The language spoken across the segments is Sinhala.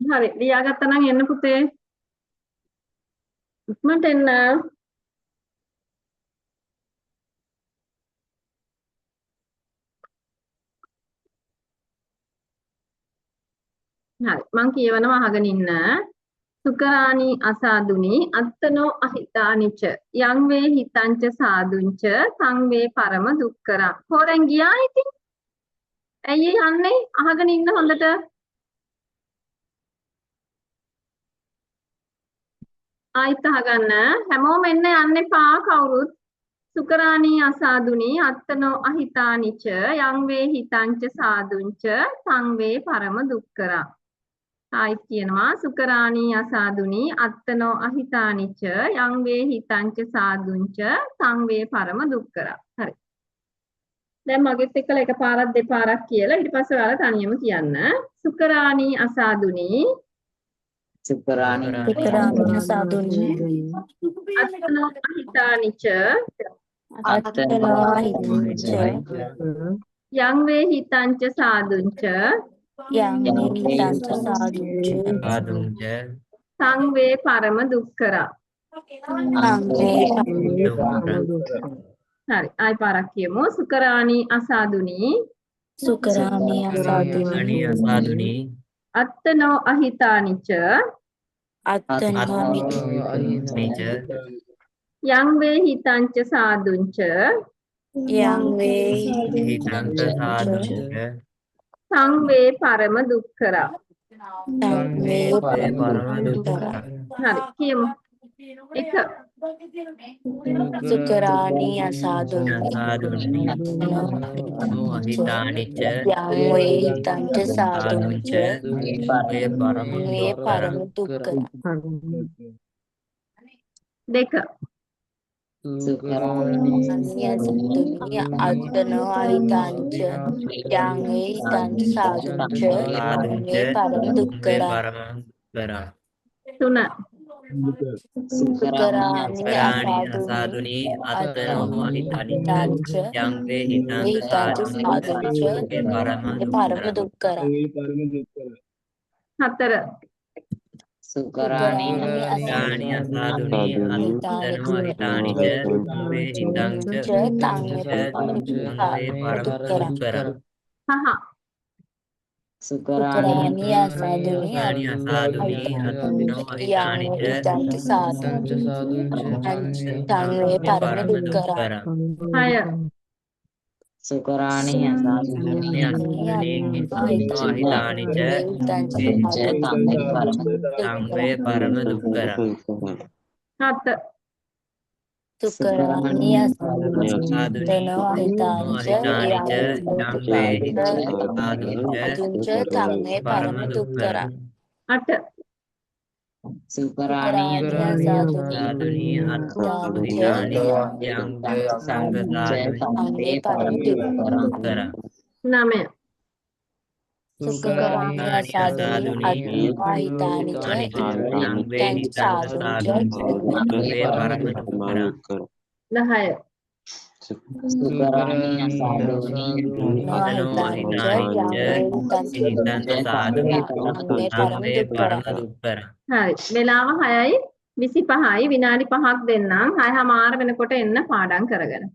හරි ලියාගත්තා නම් එන්න පුතේ. ඉක්මනට එන්න. හරි මං කියවනවා අහගෙන ඉන්න. සුකරාණී අසාදුනි අත්තනෝ අහිතානිච යං වේ හිතංච සාදුංච සං වේ පරම දුක්කරං. හොරෙන් ගියා ඉතින්. ඇයි යන්නේ? අහගෙන ඉන්න හොඳට. ආයිත් අහගන්න. හැමෝම එන්න යන්න එපා කවුරුත්. සුකරාණී අසාදුනි අත්තනෝ අහිතානිච යං වේ හිතංච සාදුංච සං වේ පරම දුක්කරං. ආයිත් කියනවා සුකරාණී අසාදුනි අත්තනෝ අහිතානිච යං වේ හිතංච සාදුංච සං වේ පරම දුක්කරං. හරි. දැන් මගෙත් එක්කලා එකපාරක් දෙපාරක් කියලා ඊට පස්සේ ඔයාලා තනියම කියන්න. සුකරාණී අසාදුනි සුකරාණී සාදුනි අත්තනෝ අහිතානිච අත්තනෝ අහිතානිච යං වේ හිතංච සාදුංච යං වේ හිතංච සාදුංච සං වේ පරම දුක්කරං. සං වේ හරි ආයි පාරක් කියමු. සුකරාණී අසාදුනි සුකරාණී අසාදුනි අත්තනෝ අහිතානිච අත්තනෝ අහිතානිච යං වේ හිතංච සාදුංච යං වේ හිතංච සාදුංච සං වේ පරම දුක්කරං. සං වේ පරම දුක්ඛරං. හරි කියමු. එක සුකරාණී අසාදුනි අත්තනෝ අහිතානිච යං වේ හිතංච සාදුංච වේ පරම දුක්ඛරං. දෙක සුකරාණී අසාදුනි අත්තනෝ අහිතානිච යං වේ හිතංච සාදුංච වේ පරම දුක්ඛරං. තුන සුකරාණී අසාදුනි අත්තනෝ අහිතානිච යං වේ හිතංච සාදුංච වේ පරම දුක්ඛරං. හතර සුකරාණී අසාදුනි අහිතානිච වේ හිතංච තං වේ පරම දුක්ඛරං. පහ සුකරාණී අසාදුනි අහිතානිච යං වේ හිතංච සාදුංච තං වේ පරම දුක්ඛරං. හය සුකරාණී අසාදුනි අහිතානිච වේ හිතංච තං වේ පරම දුක්ඛරං. හත සුකරාණී අසාදුනි අත්තනෝ අහිතානිච යං වේ හිතංච සාදුංච තං වේ පරම දුක්ඛරං. අට සුකරාණී අසාදුනි අහිතානිච යං වේ තං වේ පරම දුක්ඛරං. නමය සුකරාණී අසාදුනි අත්තනෝ අහිතානිච යං වේ හිතංච සාදුංච වේ පරම දුක්ඛරං. 10 සුකරාණී අසාදුනි අත්තනෝ අහිතානිච යං වේ හිතංච සාදුංච වේ පරම දුක්ඛරං. හරි වෙලාව 6යි 25යි විනාඩි 5ක් දෙන්නම් 6:00 වෙනකොට එන්න පාඩම් කරගෙන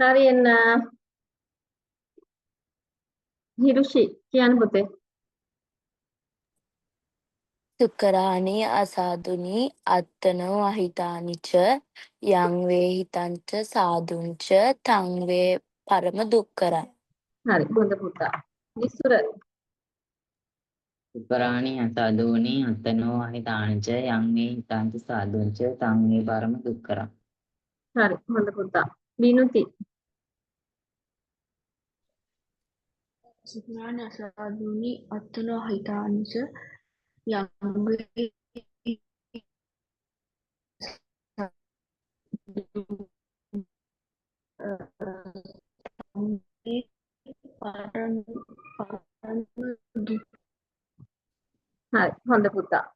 හරි එන්න හිරුෂි කියන්න පුතේ. සුකරාණි අසාදුනි අත්තනෝ අහිතානිච යං වේ හිතංච සාදුංච තං වේ පරම දුක්කරං. හරි හොඳ පුතා. විසුර. සුකරාණි අසාදූනි අත්තනෝ අහිතානිච යං වේ හිතංච සාදුංච තං වේ පරම දුක්කරං. හරි හොඳ පුතා. විනුති. සුකරාණි අසාදුනි අත්තනෝ අහිතානිච යං වේ හරි හොඳ පුතා.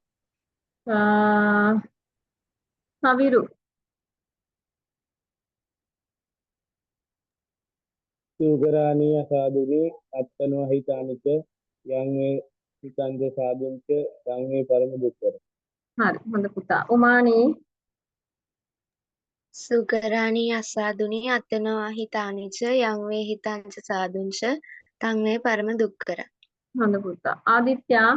සවිරු. සුකරාණි අසාදුනි අත්තනෝ අහිතානිච යං වේ හිතංච සාදුංච තං වේ පරම දුක්ඛරං. හරි හොඳ පුතා. උමානි. සුකරාණි අසාදුනි අත්තනෝ අහිතානිච යං වේ හිතංච සාදුංච තං වේ පරම දුක්ඛරං. හොඳ පුතා. ආදිත්‍යා.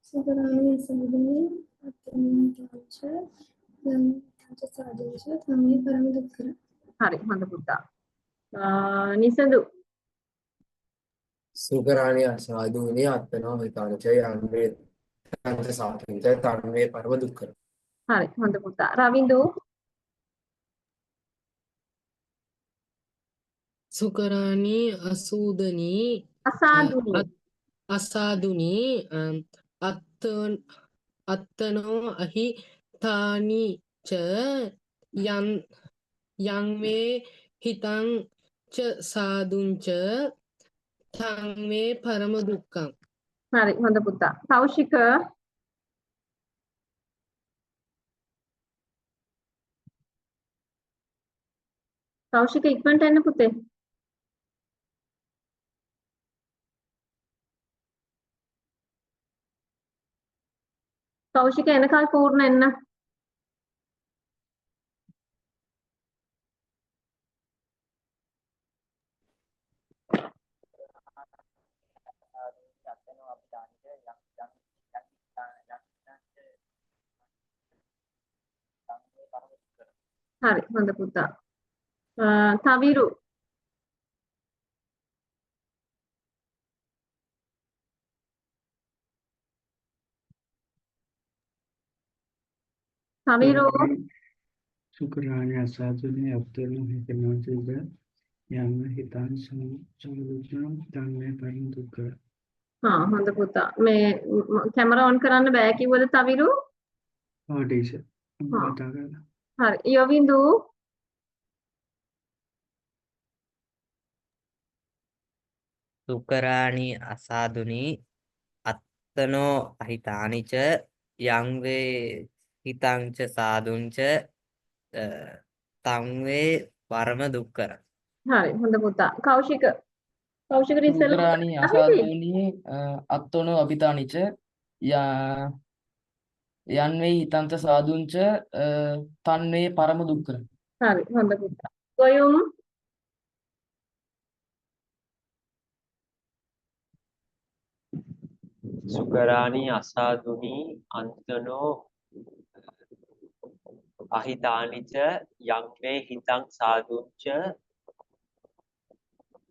සුකරාණි අසාදුනි අත්තනෝ අහිතානිච යං හිතංච සාදුංච තං වේ පරම දුක්ඛරං. හරි හොඳ පුතා. නිසඳු. සුකරාණි අසාදුනි අත්තනෝ අහිතානිච යං වේ හිතංච සාදුංච තං වේ පරම දුක්ඛරං. හරි හොඳ පුතා. රවින්දු. සුකරාණි අසූදනි අසාදුනි. අසාදුනි අත්තනෝ අහිතානි ච යං වේ හිතං ච සාදුංච තං වේ පරම දුක්ඛං. හරි හොඳ පුතා. කෞශික. කෞශික ඉක්මනට එන්න පුතේ. කෞශික එනකල් පූර්ණ එන්න. හරි හොඳ පුතා. තවිරු. තවිරු. සුකරාණි අසාදුනි අත්තනෝ අහිතානිච යං වේ හිතංච සාදුංච තං වේ පරම දුක්ඛරං. හොඳ පුතා. මේ කැමරා ඔන් කරන්න බෑ කිව්වද තවිරු? ඔව් ටීචර්. කතා කරලා. හරි. යොවින්දු. සුකරාණි අසාදුනි අත්තනෝ අහිතානිච යං වේ හිතංච සාදුංච තං වේ පරම දුක්ඛරං. හරි හොඳ පුතා. කෞශික. කෞශික ඉස්සෙල්ලා සුකරාණි අසාදුනි අත්තනෝ අහිතානිච යං වේ හිතංච සාදුංච තන් වේ පරම දුක්ඛරං. හරි හොඳ පුතා. ගොයුම්. සුකරාණි අසාදුනි අත්තනෝ අහිතානිච යං වේ හිතං සාදුංච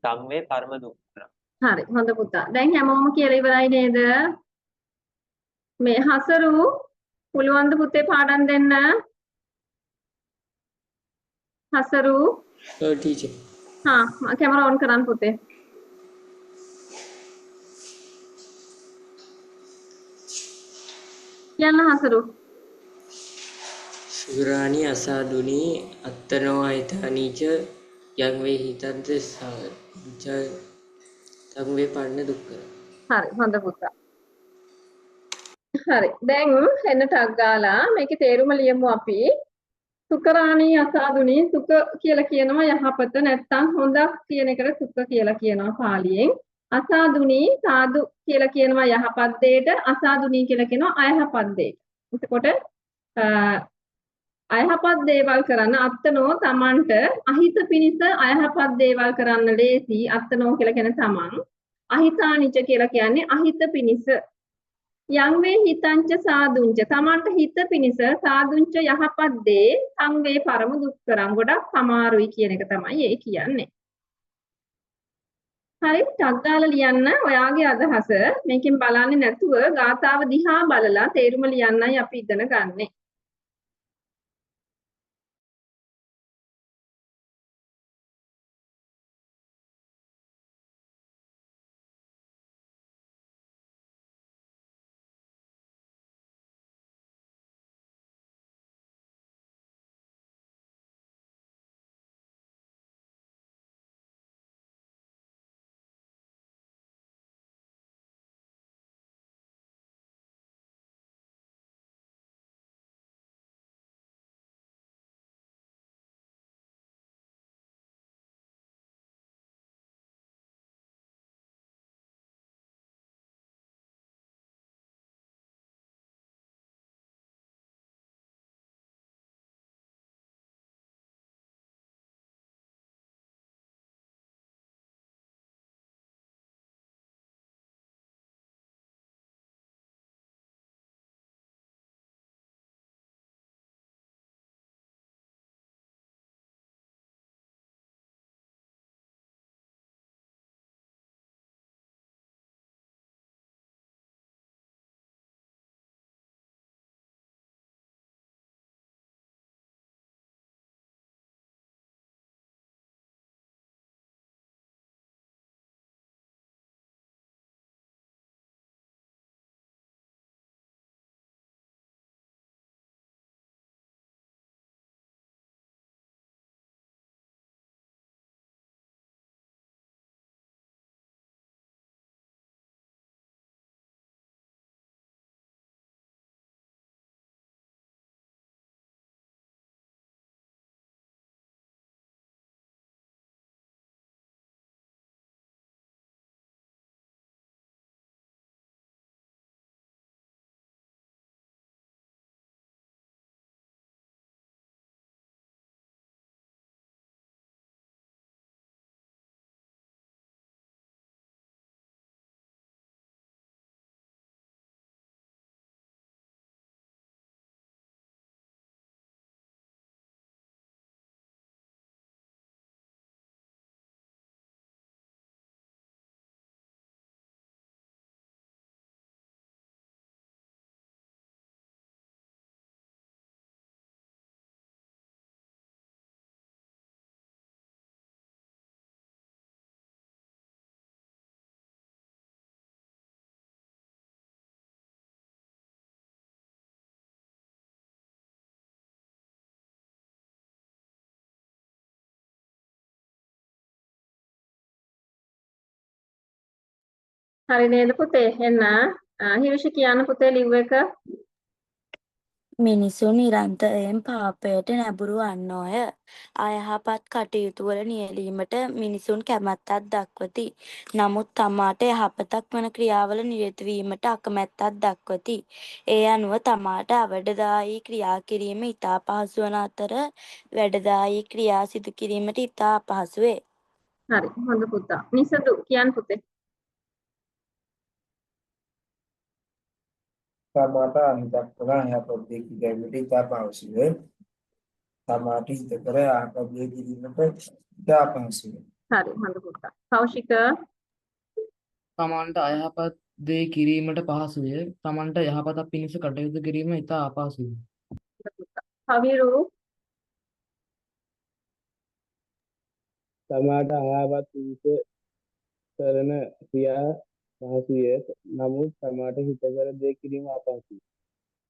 තං වේ පරම දුක්ඛරං. හරි හොඳ පුතා. දැන් හැමෝම කියලා ඉවරයි නේද? මේ හසරු පුළුවන් ද පුතේ පාඩම් දෙන්න? හසරු. ඔව් ටීචර්. කැමරා ඔන් කරන්න පුතේ. කියන්න හසරු. සුකරාණි අසාදුනි අත්තනෝ අහිතානිච යං වේ හිතංච සාදුංච තං වේ පරම දුක්ඛරං. හරි හොඳ පුතා. හරි. දැන් එන්න ටක් ගාලා මේකේ තේරුම ලියමු අපි. සුකරාණි අසාදුනි සුක කියලා කියනවා යහපත නැත්තම් හොඳක් කියන එකට සුක කියලා කියනවා පාලියෙන්. අසාදුනී සාදු කියලා කියනවා යහපත් දෙයට, අසාදුනී කියලා කියනවා අයහපත් දෙයට. එතකොට අයහපත් දේවල් කරන්න අත්තනෝ තමන්ට අහිත පිණිස අයහපත් දේවල් කරන්න ලේසි. අත්තනෝ කියලා කියන තමන්. අහිතානිච කියලා කියන්නේ අහිත පිණිස. යං වේ හිතංච සාදුංච තමන්ට හිත පිණිස සාදුංච යහපත් දේ සං වේ පරම දුක්කරං ගොඩක් අමාරුයි කියන එක තමයි ඒ කියන්නේ. හරි ටක් ගාලා ලියන්න ඔයාගේ අදහස. මේකෙන් බලන්නේ නැතුව ගාථාව දිහා බලලා තේරුම ලියන්නයි අපි ඉගෙන ගන්නෙ. හරි නේද පුතේ? එන්න හිරුෂි කියන්න පුතේ ලිව් එක. මිනිසුන් නිරන්තරයෙන් පාපයට නැඹුරු වන්නෝය. අයහපත් කටයුතු වල නියැලීමට මිනිසුන් කැමැත්තක් දක්වති. නමුත් තමාට යහපතක් වන ක්‍රියාවල නිරත වීමට අකමැත්තක් දක්වති. ඒ අනුව තමාට අවැඩදායී ක්‍රියා කිරීම ඉතා පහසු වන අතර වැඩදායී ක්‍රියා සිදු කිරීමට ඉතා අපහසු වේ. හරි හොඳ පුතා. නිසදු කියන්න පුතේ. තමාට අහිතක් වන යහපත් දේ කිරීමට ඉතා පහසුය. තමාට හිත කර යහපත් දේ කිරීමට ඉතා පහසුය. හරි හොඳ පුතා. කෞශික තමන්ට අයහපත් දේ කිරීමට පහසුය. තමන්ට යහපතක් පිණිස කටයුතු කිරීම ඉතා අපහසුය. කවිරු තමාට අයහපත් පිණිස කරන ක්‍රියා පහසුය. නමුත් තමාට හිතකර දේ කිරීම අපහසුයි.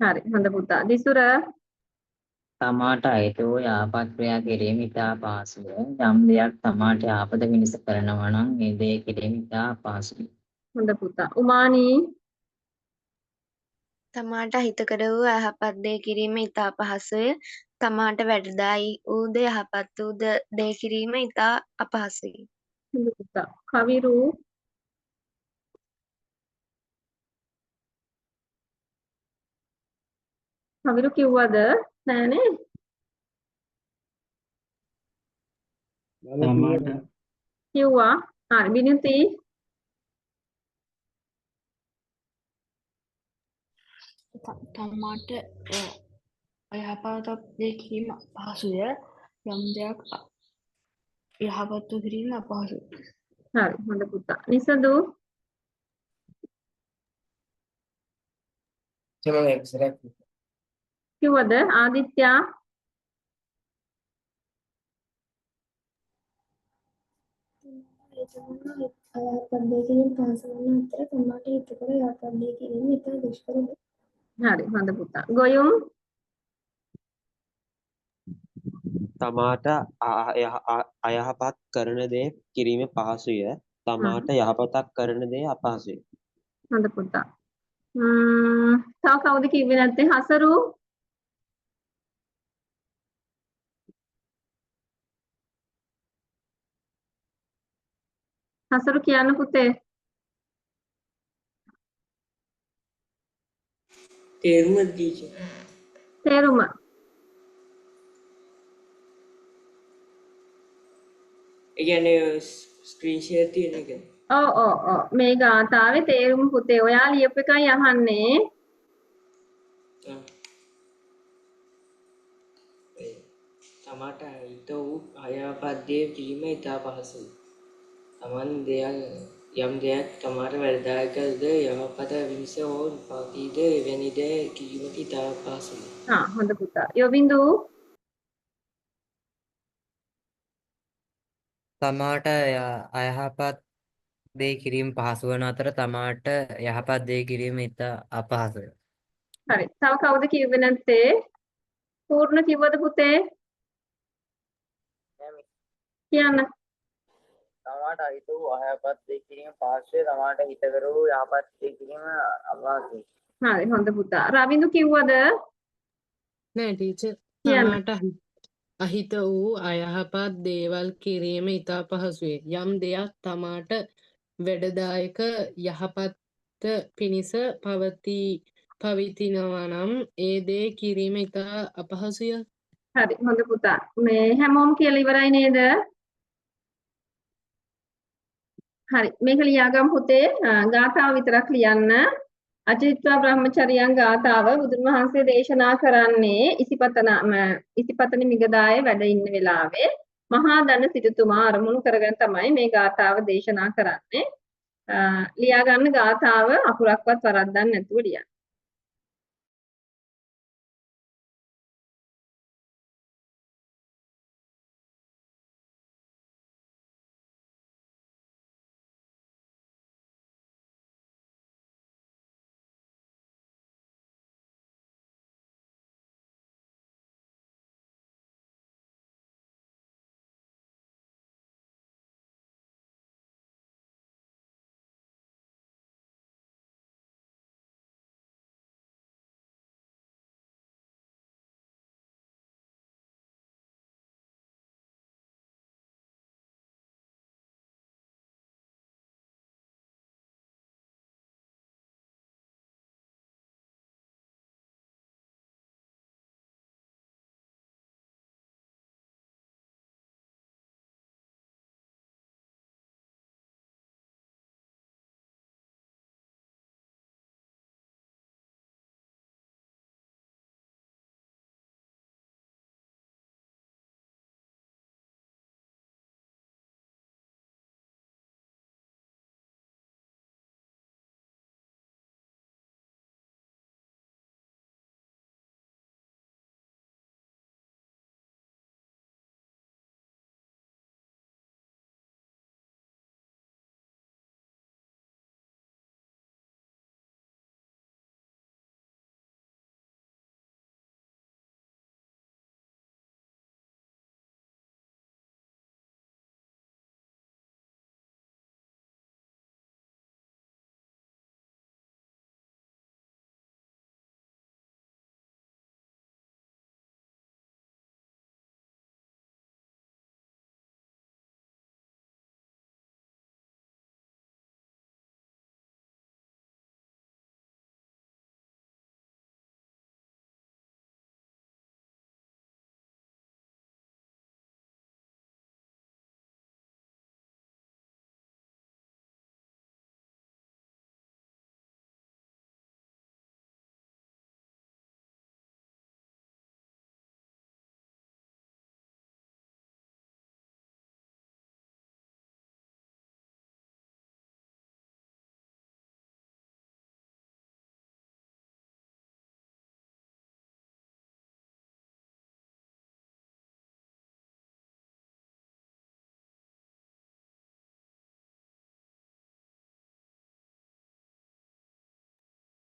හරි හොඳ පුතා. දිසුර තමාට අයිති වූ යහපත් ක්‍රියා කිරීම ඉතා අපහසුය. යම් දෙයක් තමාට යහපත පිණිස කරනවා නම් ඒ දේ කිරීම ඉතා අපහසුයි. හොඳ පුතා. උමානී තමාට අහිතකර වූ අයහපත් දේ කිරීම ඉතා අපහසුය. තමාට වැඩදායී වූද යහපත් වූ දේ කිරීම ඉතා අපහසුයි. හොඳ පුතා. කවිරු කවිරු කිව්වද? නෑනේ. මම තමාට කිව්වා. හරි විනුති තමාට අයහපතක් දේ කිරීම පහසුය. යම් දෙයක් යහපත්ව කිරීම අපහසුයි. හරි හොඳ පුතා. නිසදු චලෝ එක්සරක් කිව්වද? ආදිත්‍යා අයහපත් දේ කිරීම පහසු වන අතර තමාට හිතකර යහපත් දේ කිරීම ඉතා දුෂ්කරය. හරි හොඳ පුතා. ගොයුම් තමාට අයහපත් කරන දේ කිරීම පහසුය. තමාට යහපතක් කරන දේ අපහසුය. හොඳ පුතා. තව කවුද කිව්වේ නැත්තේ? හසරු හසරු කියන්න පුතේ. තේරුම ටීචර්. තේරුම ඒ කියන්නේ ස්ක්‍රීන් ෂෙයාර් තියෙන එක. ඔව් මේ ගාථාවේ තේරුම පුතේ. ඔයා ලියපු එකයි අහන්නේ. තමාට හිත වූ අයහපත් දේ කිරීම ඉතා පහසුයි. තමන් යම් දෙයක් තමාට වැඩදායකද යහපත පිණිස හෝ පවතීද එවැනි දේ කිරීමට ඉතා පහසුයි. හොඳ පුතා. යොවිඳු තමාට අයහපත් දේ කිරීම පහසු වන අතර තමාට යහපත් දේ කිරීම ඉතා අපහසුය. හරි. තව කවුද කිව්වේ නැත්තේ? පූර්ණ කිව්වද පුතේ? කියන්න. තමාට හිත වූ අයහපත් දේ කිරීම පහසුය. තමාට හිතකර වූ යහපත් දේ කිරීම අපහසුයි. හරි හොඳ පුතා. රවිඳු කිව්වද? නෑ ටීචර්. කියන්න. තමාට අහිත වූ අයහපත් දේවල් කිරීම ඉතා පහසුය. යම් දෙයක් තමාට වැඩදායක යහපත් පිණිස පවතිනවා නම් ඒ දේ කිරීම ඉතා අපහසුය. හරි හොඳ පුතා. මේ හැමෝම කියලා ඉවරයි නේද? හරි මේක ලියාගමු පුතේ. ගාථාව විතරක් ලියන්න. අචිත්වා බ්‍රහ්මචරියන් ගාථාව බුදුන් වහන්සේ දේශනා කරන්නේ ඉසිපතන මිගදායේ වැඩ ඉන්න වෙලාවේ මහා ධන සිටුතුමා අරමුණු කරගෙන තමයි මේ ගාථාව දේශනා කරන්නේ. ලියා ගන්න ගාථාව අකුරක්වත් වරද්දන්න නැතුව ලියන්න.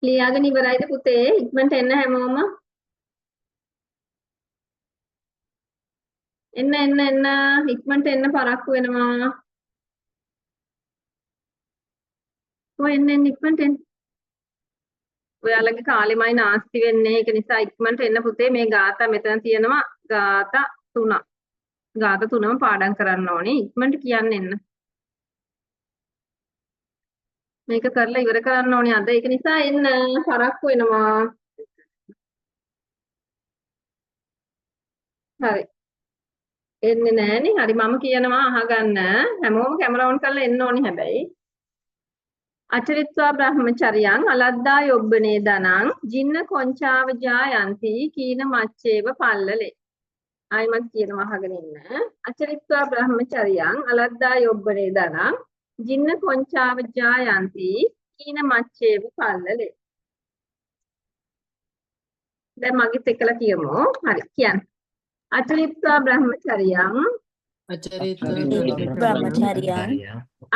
ලියාගෙන ඉවරයිද පුතේ? ඉක්මනට එන්න හැමෝම. එන්න ඉක්මනට එන්න පරක්කු වෙනවා. ඔය එන්න ඉක්මනට එන්න. ඔයාලගේ කාලෙමයි නාස්ති වෙන්නේ. ඒක නිසා ඉක්මනට එන්න පුතේ. මේ ගාථා මෙතන තියෙනවා ගාථා 3. ගාථා 3ම පාඩම් කරන්න ඕනේ. ඉක්මනට කියන්න එන්න. මේක කරලා ඉවර කරන්න ඕනේ අද. ඒක නිසා එන්න පරක්කු වෙනවා. හරි. එන්නේ නැහනේ. හරි මම කියනවා අහගන්න. හැමෝම කැමරා ඔන් කරලා එන්න ඕනේ හැබැයි. අචරිත්වා බ්‍රහ්මචරියං අලද්දා යොබ්බනේ දනං ජින්න කොංචාව ජායන්ති කීන මච්චේව පල්ලලේ. ආයිමත් කියනවා අහගෙන ඉන්න. අචරිත්වා බ්‍රහ්මචරියං අලද්දා යොබ්බනේ දනං ජින්න කොංචාව ජායන්ති කීන මච්චේව පල්ලලේ. දැන් මගෙත් එක්කලා කියමු. හරි කියන්න. අචරිත්වා බ්‍රහ්මචරියං බ්‍රහ්මචර්යයන්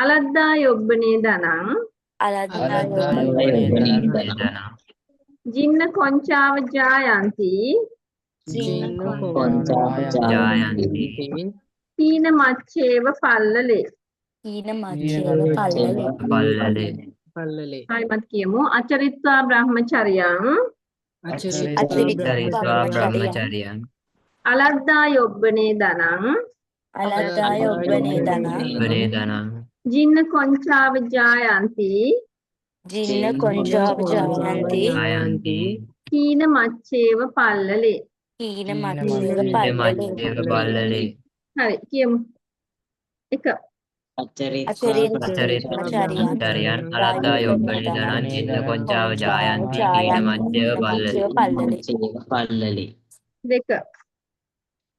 අලද්දා යොබ්බනේ දනං අලද්දා ජින්න කොංචාව ජායන්ති කීන මච්චේව පල්ලලේ. කීන මච්චේව පල්ලලේ. ආයිමත් කියමු. අචරිත්වා බ්‍රහ්මචරියං අචරිත්වා බ්‍රහ්මචර්යං අලද්දා යොබ්බනේ දනං අලද්දා යොබ්බනේ දනං ජින්න කොංචාව ජායන්ති ජින්න කොංචාව ජායන්ති කීන මච්චේව පල්ලලේ. කීන මච්චේව පල්ලලේ. හරි කියමු. එක අචරිත්වාචරියන් අලද්දා යොබ්බනේ දනං ජින්න කොංචාව ජායන්ති කීන මච්චේව පල්ලලේ. දෙක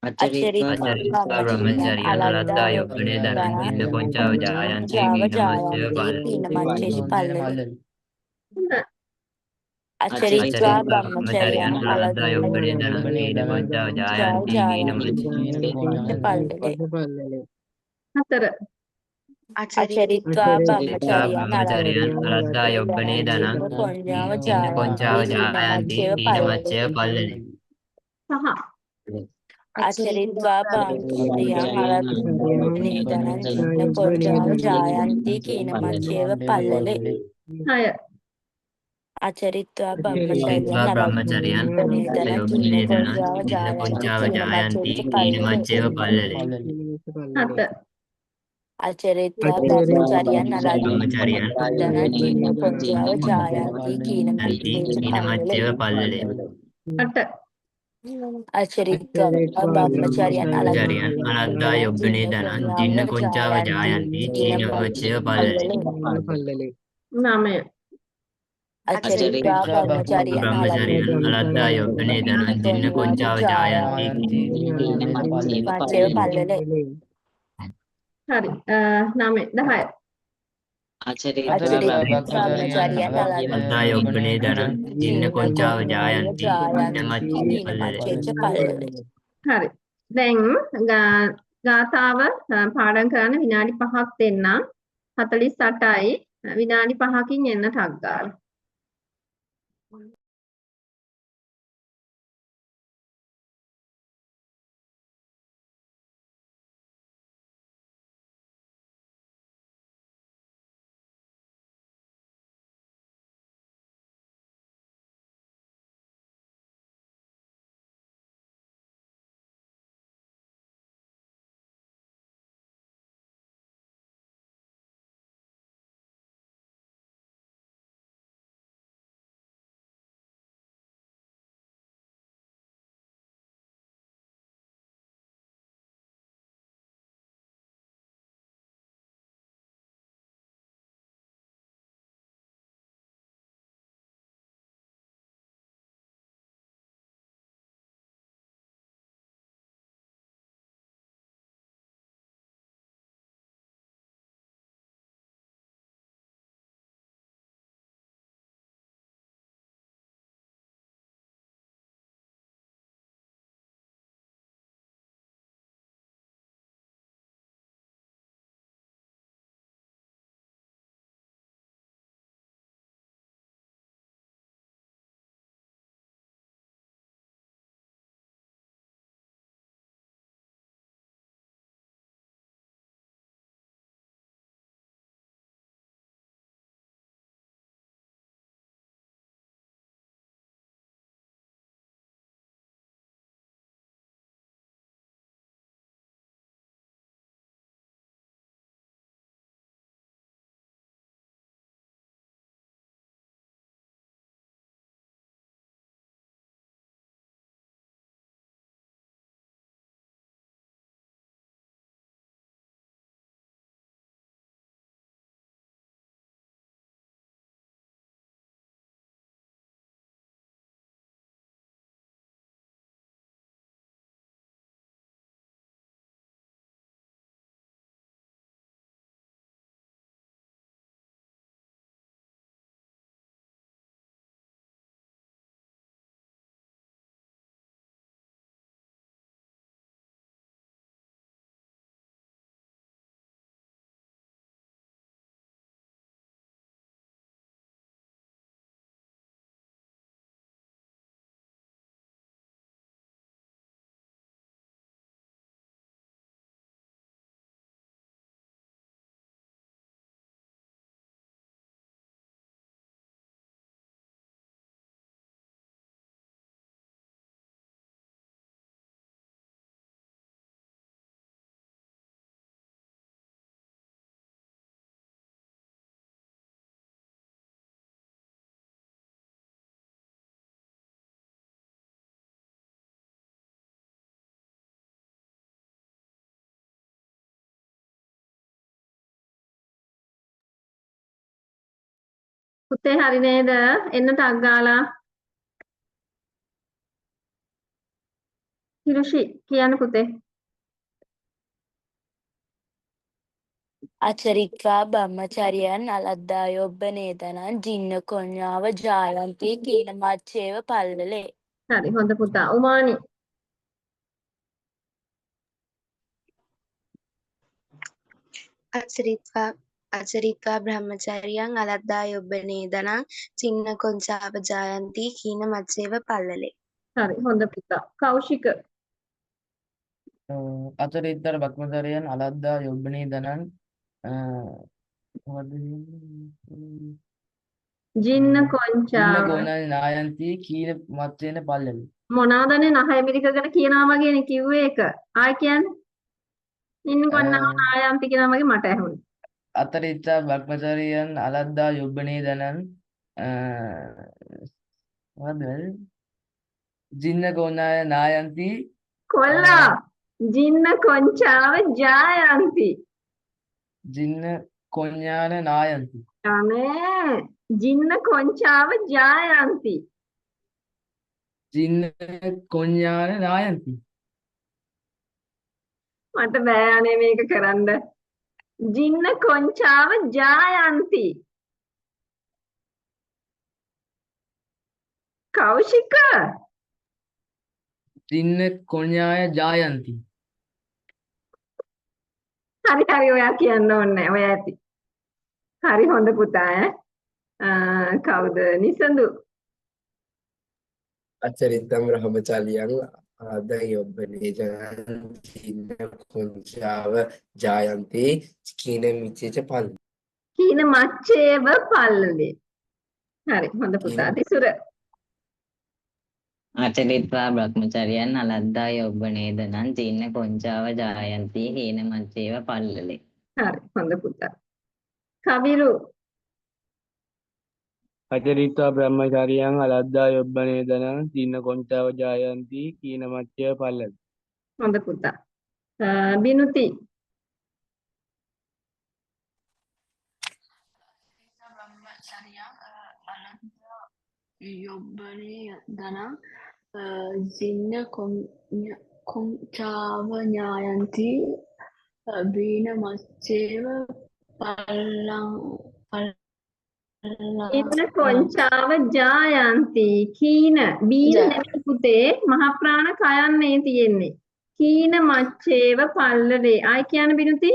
අචරිත්වා බ්‍රහ්මචරියං අලද්දා යොබ්බනේ දනං ජින්න කොංචාව ජායන්ති කීන මච්චේව පල්ලලේ. අචරිත්වා බ්‍රහ්මචරියං අලද්දා යොබ්බනේ දනං ජින්න කොංචාව ජායන්ති කීන මච්චේව පල්ලලේ. හතර අචරිත්වා බ්‍රහ්මචරියං අලද්දා යොබ්බනේ දනං ජින්න කොංචාව ජායන්ති කීන මච්චේව පල්ලලේ. පහ අචරිත්වා බ්‍රහ්මචර්යං අලද්දා දනං ජින්න කොංචාව ජායන්ති කීන මච්චේව පල්ලලේ. හය අචරිත්වා බ්‍රහ්මචර්යං බ්‍රහ්මචරියං අලද්දා යොබ්බනේ දනං ජින්න කොංචාව ජායන්ති කීන මච්චේව පල්ලලේ. හත අචරිත්වා බ්‍රහ්මචර්යං බ්‍රහ්මචරියං දනං ජින්න කොංචාව ජායන්ති කීන කීන මච්චේව පල්ලලේ. අට අචරිත්වා බ්‍රහ්මචර්යං ජරියන් අලද්දා යොබ්බනේ දනං ජින්න කොංචාව ජායන්ති කීන මච්චේව පල්ලලේ. නමය අචරිත්වා බ්‍රහ්මචර්යං බ්‍රහ්මචරියං අලද්දා යොබ්බනේ දනං ජින්න කොංචාව ජායන්ති කීන මච්චේව පල්ලලේ. හරි 9 10 අචරිත්වා බ්‍රහ්මචර්යං අලද්දා යොබ්බනේ දනං ජින්න කොංචාව ජායන්ති කීන මච්චේව පල්ලලේ. හරි දැන් ගාථාව පාඩම් කරන්න විනාඩි 5ක් දෙන්නම් 48යි විනාඩි 5කින් එන්න ටක් ගාලා. පුතේ හරි නේද? එන්න ටක් ගාලා. හිරුෂි කියන්න පුතේ. අචරිත්වා බ්‍රහ්මචර්යයන් අලද්දායොබ්බනේතනං ජින්න කොඤ්ඤාව ජායන්ති කීන මච්චේව පල්වලේ. හරි හොඳ පුතා. උමානි. අචරිත්වා බ්‍රහ්මචර්යං අලද්දායොබ්බනේදනං චින්න කොංචාව ජායන්ති කීන මච්චේව පල්ලලේ. හරි හොඳ පුතා. කෞශික. අචරිත්තර භක්මචරයන් අලද්දා යොබ්බනී දනන් ජින්න ඉන්න කොංචාව. ගෝනල් නායන්ති කීන මච්චේන පල්ලලි. මොනවාදනේ නහය මිරිකගෙන කියනවා වගේනේ කිව්වේ ඒක. ආයි කියන්නේ. ඉන්න කොන්නාව නායම්පි කියනවා වගේ මට ඇහුණා. අතරිත්තා භක්මචරයන් අලද්දා යොබ්බනී දනන් ජින්න ගෝනාය නායන්ති කොල්ලා ජින්න කොංචාව ජායන්ති. ජින්න කොඤ්ඤාන නායන්ති. අනේ ජින්න කොංචාව ජායන්ති. ජින්න කොඤ්ඤාන නායන්ති. මට බෑ අනේ මේක කරන්න. ජින්න කොංචාව ජායන්ති. කෞශික ජින්න කොඤ්ඤාය ජායන්ති. හරි හරි ඔයා කියන්න ඕනේ ඔයා ඇති. හරි හොඳ පුතා ඈ. කවුද නිසඳු? අචරිතම් බ්‍රහ්මචාරියං ආදයොබ්බනේ ජනං චින්න කුංචාව ජායන්ති කීන මිච්චේච පල්. කීන මච්චේව පල්ලලේ. හරි හොඳ පුතා. තිසුර. අචරිත්වා බ්‍රහ්මචර්යයන් අලද්දා යොබ්බනේදනං චින්න කොංචාව ජායන්ති හීන මච්චේව පල්ලලේ. හරි හොඳ පුතා. කවිරු. අචරිත්වා බ්‍රහ්මචාරියං අලද්දා යොබ්බනේදනං චින්න කොංචාව ජායන්ති කීන මච්චය පල්ලලි. හොඳ පුතා. බිනුති. යොබ්බනේ දනං ජින්න කොංචාව ඥායන්ති බීන මච්චේව ඉන්න කොංචාව ජායන්ති. කීන බීන නෙමෙයි පුතේ මහ ප්‍රාණ කයන්නේ තියෙන්නේ. කීන මච්චේව පල්ලලේ. ආයි කියන්න බිනුති.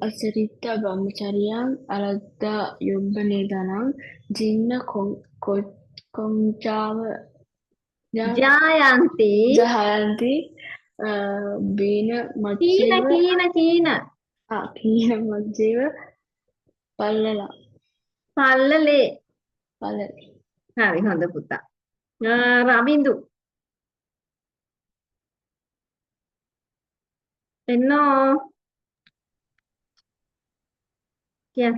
අචරිත්ත බ්‍රහ්මචරියං අලද්දා යොබ්බනේ දනං ජින්න කොංචාව ජායන්ති. ජහයන්ති බීන කීන මච්චේව කීන කීන කීන මච්චේව පල්ලලා පල්ලලේ. පල්ලලේ. හරි හොඳ පුතා. රබින්දු. එන්නෝ. කියන්න.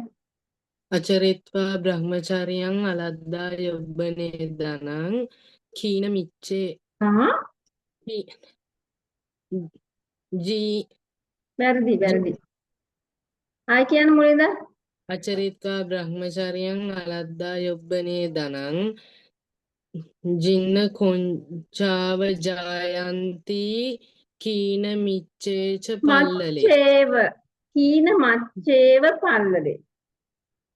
අචරිත්වා බ්‍රහ්මචර්යං අලද්දා යොබ්බනේදනං කීන මිච්චේ ජී වැරදි වැරදි. ආයි කියන්න මුලින්ද. අචරිත්වා බ්‍රහ්මචර්යං අලද්දා යොබ්බනේදනං ජින්න කොංචාව ජායන්ති කීන මිච්චේච පල්ලලේ. මච්චේව. කීන මච්චේව පල්ලලේ.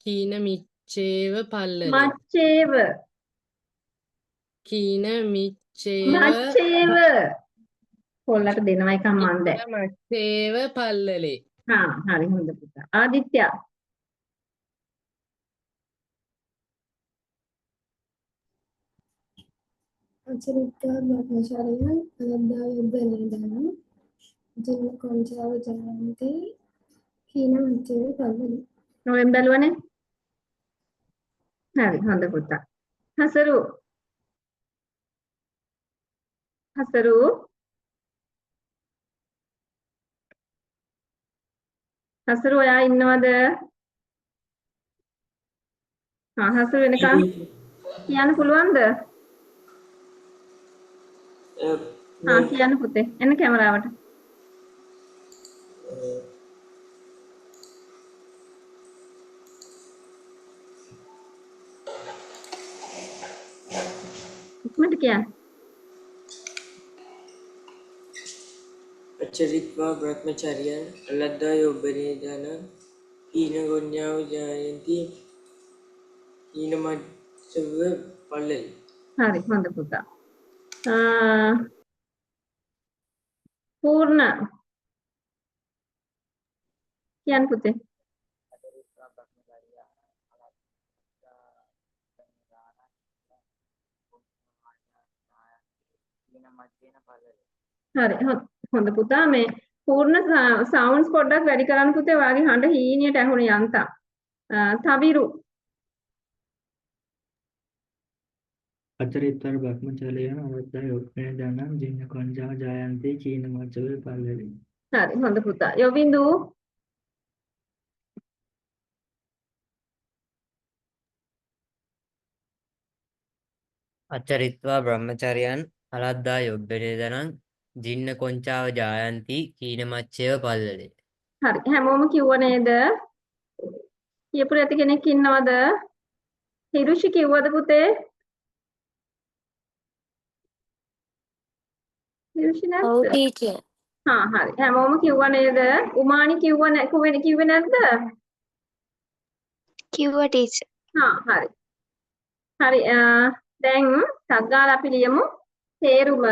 කීන මිච්චේව පල්ලලේ. මච්චේව. කීන මිච්චේව මච්චේව. කොල්ලට දෙනවා එකක් මන් දැන්. මච්චේව පල්ලලේ. හරි හොඳ පුතා. ආදිත්‍ය. අචරිත්වා බ්‍රහ්මචාරියං අලද්දා යොබ්බනේදනං ජින්න කොංචාව ජායන්ති කීන මච්චේව පල්ලලේ. නොවෙන් බැලුවනේ. හරි හොඳ පුතා. හසරු. හසරු. හසරු ඔයා ඉන්නවද? හසරු වෙනකන් කියන්න පුළුවන්ද? කියන්න පුතේ. එන්න කැමරාවට. ඉක්මනට කියන්න. අචරිත්වා බ්‍රහ්මචර්යයන් අලද්දා යොබ්බනේ දන හීන ගොඤ්ඤාව ජායන්ති හීන මච්චව පල්ලෙයි. හරි හොඳ පුතා. පූර්ණ කියන්න පුතේ. හරි හොඳ පුතා මේ පූර්ණ සවුන්ඩ්ස් පොඩ්ඩක් වැඩි කරන්න පුතේ. වාගේ හඬ හීනියට ඇහුණ යන්තම්. තවිරු අචරිත්වර බ්‍රහ්මචර්යයන් අවද්දා යොබ්බනේ දනං ජින්න කොංජා ජායන්ති චීන මච්චවේ පල්ලෙලි. හරි හොඳ පුතා. යොවිඳු අචරිත්වා බ්‍රහ්මචර්යයන් අලද්දා යොබ්බෙරේදනං ජින්න කොංචාව ජායන්ති කීනමච්චේව පල්ලලේ. හරි හැමෝම කිව්ව නේද? කියපු නැති කෙනෙක් ඉන්නවද? හිරුෂි කිව්වද පුතේ? හිරුෂි නැද්ද? ඔව් ටීචර්. හරි හැමෝම කිව්ව නේද? උමානි කිව්වේ නැද්ද? කිව්වා ටීචර්. හරි. හරි දැන් සග්ගාල අපි ලියමු තේරුම.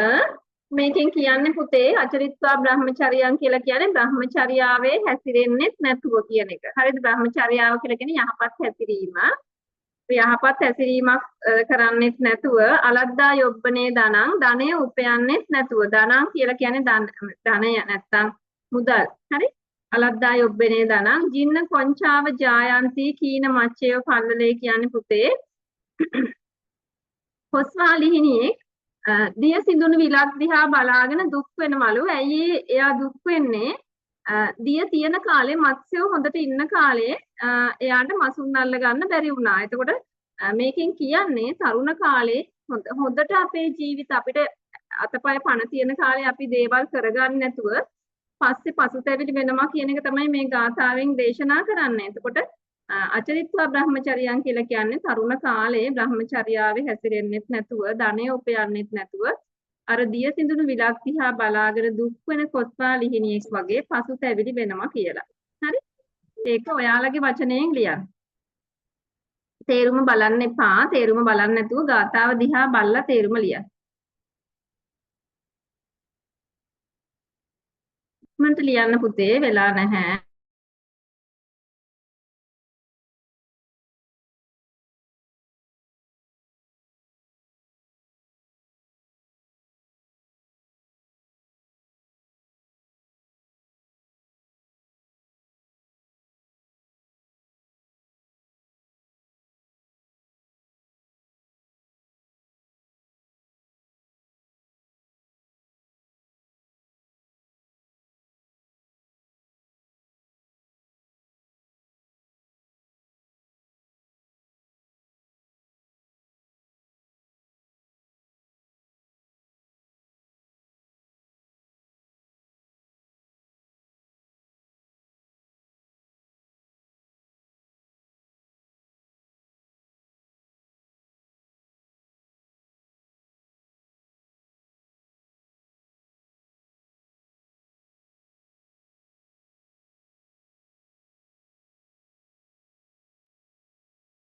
මේකෙන් කියන්නේ පුතේ අචරිත්වා බ්‍රහ්මචර්යයන් කියලා කියන්නේ බ්‍රහ්මචර්යාවේ හැසිරෙන්නෙත් නැතුව කියන එක. හරිද? බ්‍රහ්මචර්යාව කියලා කියන්නේ යහපත් හැසිරීම. යහපත් හැසිරීමක් කරන්නෙත් නැතුව අලද්දා යොබ්බනේ ධනං ධනය උපයන්නෙත් නැතුව. ධනං කියලා කියන්නේ ධනය නැත්තම් මුදල්. හරි? අලද්දා යොබ්බනේ ධනං ජින්න කොංචාව ජායන්ති කීන මච්චේව පල්ලලේ කියන්නේ පුතේ කොස්වාලිහිනියෙක් දිය සිඳුණු විලක් දිහා බලාගෙන දුක් වෙනවලු. ඇයි එයා දුක් වෙන්නේ? දිය තියෙන කාලේ මත්ස්‍යෝ හොඳට ඉන්න කාලේ එයාට මසුන් අල්ල ගන්න බැරි වුණා. එතකොට මේකෙන් කියන්නේ තරුණ කාලේ හොඳට අපේ ජීවිත අපිට අතපය පණ තියෙන කාලේ අපි දේවල් කරගන්න නැතුව පස්සේ පසුතැවිලි වෙනවා කියන එක තමයි මේ ගාථාවෙන් දේශනා කරන්නේ. එතකොට අචරිත්වා බ්‍රහ්මචර්යයන් කියලා කියන්නේ තරුණ කාලේ බ්‍රහ්මචර්යාවේ හැසිරෙන්නෙත් නැතුව ධනය උපයන්නෙත් නැතුව අර දිය සිඳුණු විලක් දිහා බලාගෙන දුක් වෙන කොස්වාලිහිනියෙක් වගේ පසුතැවිලි වෙනවා කියලා. හරි? ඒක ඔයාලගේ වචනයෙන් ලියන්න. තේරුම බලන්න එපා. තේරුම බලන්න නැතුව ගාථාව දිහා බලලා තේරුම ලියන්න. මන්ට ලියන්න පුතේ වෙලා නැහැ.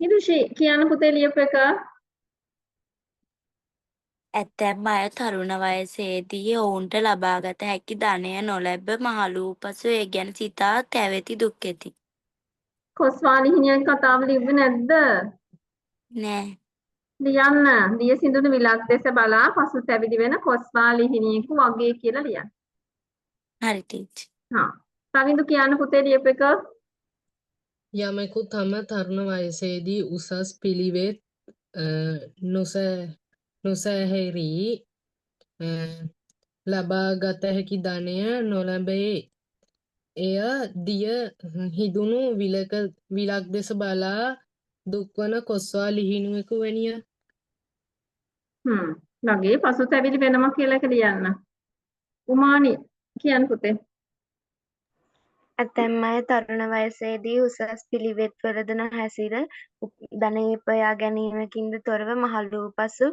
හිරුෂි කියන්න පුතේ ලියපු එක. ඇතැම් අය තරුණ වයසේදී ඔවුන්ට ලබාගත හැකි ධනය නොලැබ මහලු පසු ඒ ගැන සිතා කැවෙති දුක්ඛෙති. කොස්වාලිහිනියන් කතාව ලිව්වේ නැද්ද? නෑ. ලියන්න. දිය සිඳුණු විලක් දෙස බලා පසුතැවිලි වෙන කොස්වාලිහිනියෙකු වගේ කියලා ලියන්න. හරි ටීචර්. රවින්දු කියන්න පුතේ ලියපු එක. යමෙකු තම තරුණ වයසේදී උසස් පිළිවෙත් නොසැහැරී ලබාගත හැකි ධනය නොලැබේ. එය දිය හිදුණු විලක් දෙස බලා දුක්වන කොස්වා ලිහිණුවෙකු වැනිය. වගේ පසුතැවිලි වෙනවා කියලා එක ලියන්න. උමානි කියන්න පුතේ. ඇතැම් අය තරුණ වයසේදී උසස් පිළිවෙත්වලද නොහැසිර ධනය උපයා ගැනීමකින්ද තොරව මහලු පසු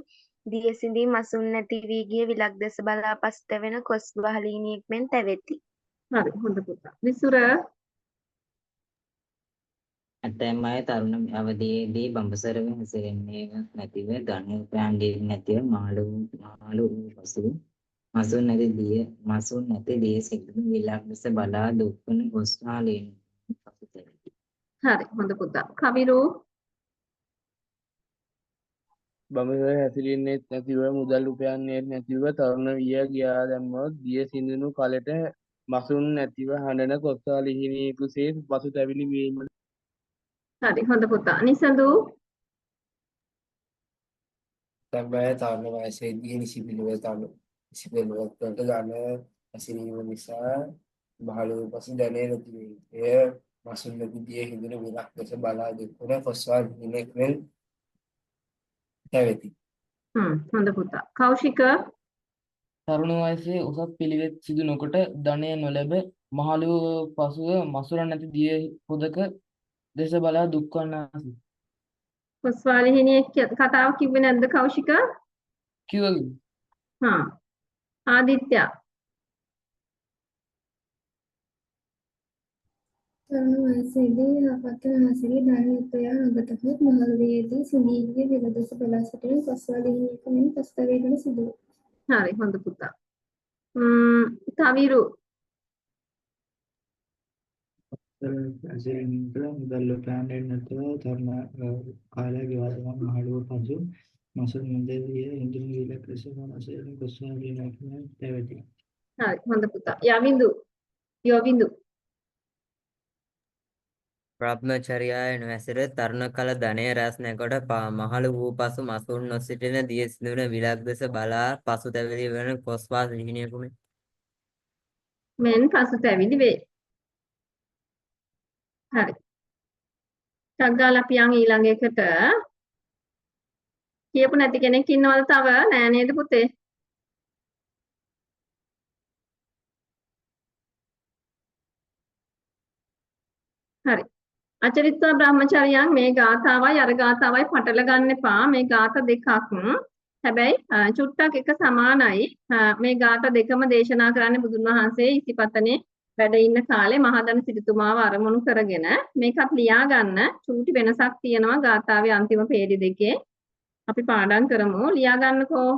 දියසිඳී මසුන් නැති වී ගිය විලක් දෙස බලා පසුතැවෙන කොස් වහලීනියෙක් මෙන් තැවෙති. හරි හොඳ පුතා. විසුර ඇතැම් අය තරුණ අවදියේදී බඹසරව හැසිරෙන්නේ නැතිව ධනය උපයන්නේ නැතිව මාළු වූ පසු මසුන් නැති දිය සිටින විලක් දෙස බලා දුක්වන ගොස්මාලීන් පසුතැවෙති. හරි හොඳ පුතා. කවිරු බඹසර හැසිරෙන්නේත් නැතිව මුදල් උපයන්නේත් නැතිව තරුණ විය ගියා දැම්මොත් දිය සිඳුණු කලට මසුන් නැතිව හඬන කොස්සා ලිහිණියෙකුසේ පසුතැවිලි වීම. හරි හොඳ පුතා. නිසඳු තමයි තරුණ වයසේදී නිසි පිළිවෙලකට ගන්න හැසිරීම නිසා මහලු පසු දැනේ නැති වේ. එය මසුන් නැති දිය හිඳුන විලක් දෙස බලා දුක්වන කොස්වා ලිහිණියෙක් මෙන් තැවෙති. හොඳ පුතා. කෞශික තරුණ වයසේ උසස් පිළිවෙත් සිදු නොකොට ධනය නොලැබ මහලු පසුව මසුරන් නැති දිය පුදක දෙස බලා දුක් වන්නාසි. කොස්වාලිහිණියේ කතාව කිව්වේ නැද්ද කෞශික? කිව්වද? හා. ආදිත්‍ය තරුණ වයසේදී යහපත් නොහැසිරී ධනය උපයා නොගතහොත් මහලු වියේදී සිඳී ගිය විල දෙස බලා සිටින කොස්වාලිහිණියක මෙන් පසුතැවීමට සිදු වේ. හරි හොඳ පුතා. තවිරු හැසිරෙන්නට මුදල් උපයන්නේ නැතුව තරුණ කාලය ගෙවා දමන මහලු පසු මසුන් නැති ඉන්දින විලක් ලෙස මනසෙන් ගොස්මාලීන් තැවෙති. හරි හොඳ පුතා. යවිඳු බ්‍රහ්මචර්යාය නොහැසිර තරුණ කල ධනය රැස් නැකොට මහලු වූ පසු මසුන් නොසිටින දිය සිඳුන විලක් දෙස බලා පසුතැවිලි වන කොස්වා ලිහිණියෙකු මෙන් පසුතැවිලි වේ. හරි. ටග්ගාලා අපි යන් ඊළඟ එකට කියපු නැති කෙනෙක් ඉන්නවද තව? නෑ නේද පුතේ? හරි. අචරිත්වා බ්‍රහ්මචර්යයන් මේ ගාථාවයි අර ගාථාවයි පටල ගන්න එපා. මේ ගාථා දෙකක්. හැබැයි චුට්ටක් එක සමානයි. මේ ගාථා දෙකම දේශනා කරන්නේ බුදුන් වහන්සේ ඉසිපතනේ වැඩ ඉන්න කාලේ මහදන සිටුතුමාව අරමුණු කරගෙන මේකත් ලියා ගන්න. චූටි වෙනසක් තියෙනවා ගාථාවේ අන්තිම පේජ් දෙකේ. අපි පාඩම් කරමු. ලියා ගන්නකෝ.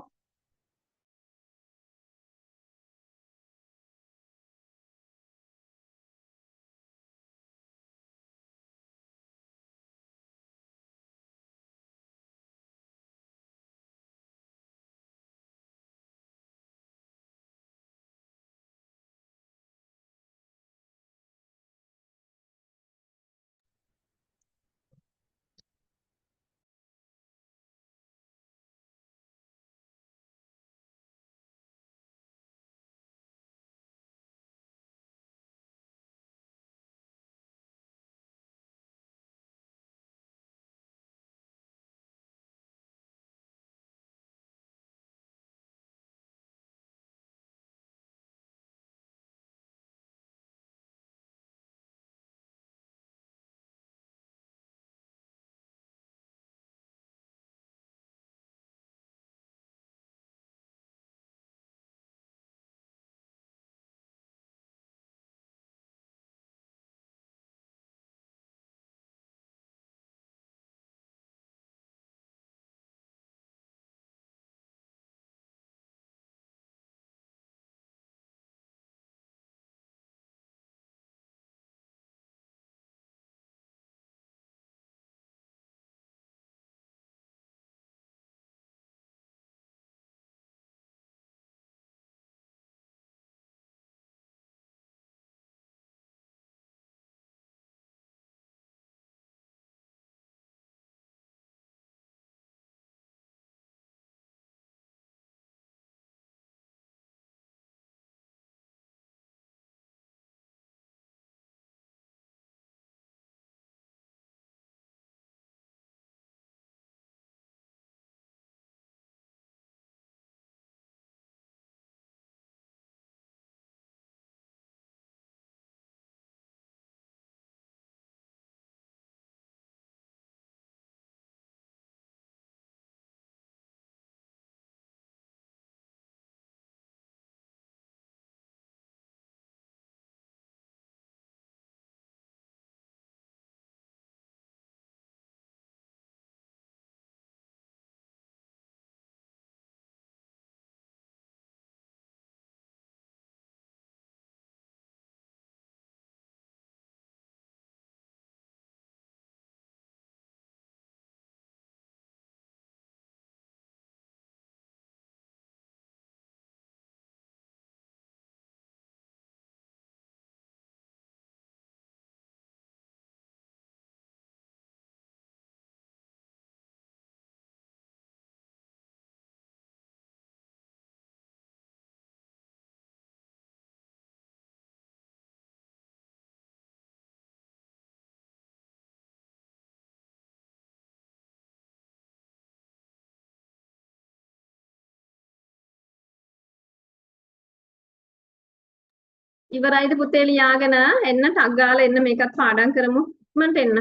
ඉවරයිද පුතේ ලියාගෙන එන්න ටක් ගාලා එන්න මේකත් පාඩම් කරමු. ඉක්මනට එන්න.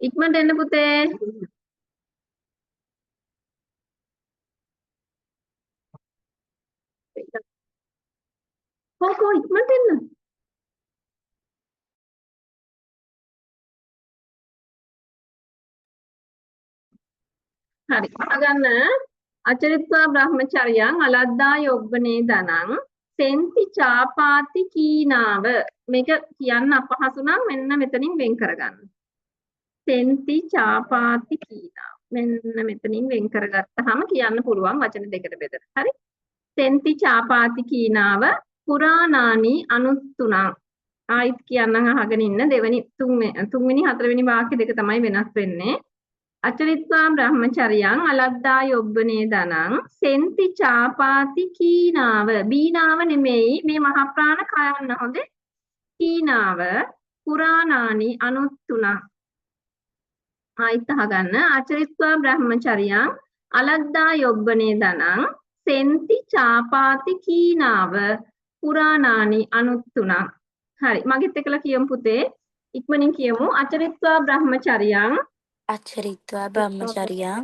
ඉක්මනට එන්න පුතේ. කොහොම ඉක්මනට එන්න. හරි. අහගන්න අචරිත්වා බ්‍රහ්මචර්යං අලද්දා යොබ්බනේ දනං සෙන්ති චාපාති කීනාව මේක කියන්න අපහසු නම් මෙන්න මෙතනින් වෙන් කරගන්න. සෙන්ති චාපාති කීනාව මෙන්න මෙතනින් වෙන් කරගත්තාම කියන්න පුළුවන් වචන දෙකට බෙදලා. හරි. සෙන්ති චාපාති කීනාව පුරාණානි අනුත්තුණං ආයිත් කියන්නම් අහගෙන ඉන්න දෙවෙනි තුන්වෙනි හතරවෙනි වාක්‍ය දෙක තමයි වෙනස් වෙන්නේ. අචරිත්වා බ්‍රහ්මචර්යං අලද්දා යොබ්බනේ දනං සෙන්ති චාපාති කීනාව බීනාව නෙමෙයි මේ මහ ප්‍රාණ කයන්න හොඳේ කීනාව පුරාණානි අනුත්තුණං ආයිත් අහගන්න අචරිත්වා බ්‍රහ්මචර්යං අලද්දා යොබ්බනේ දනං සෙන්ති චාපාති කීනාව පුරාණානි අනුත්තුණං හරි මගෙත් එක්කලා කියමු පුතේ ඉක්මනින් කියමු අචරිත්වා බ්‍රහ්මචර්යං අචරිත්වා බ්‍රහ්මචර්යං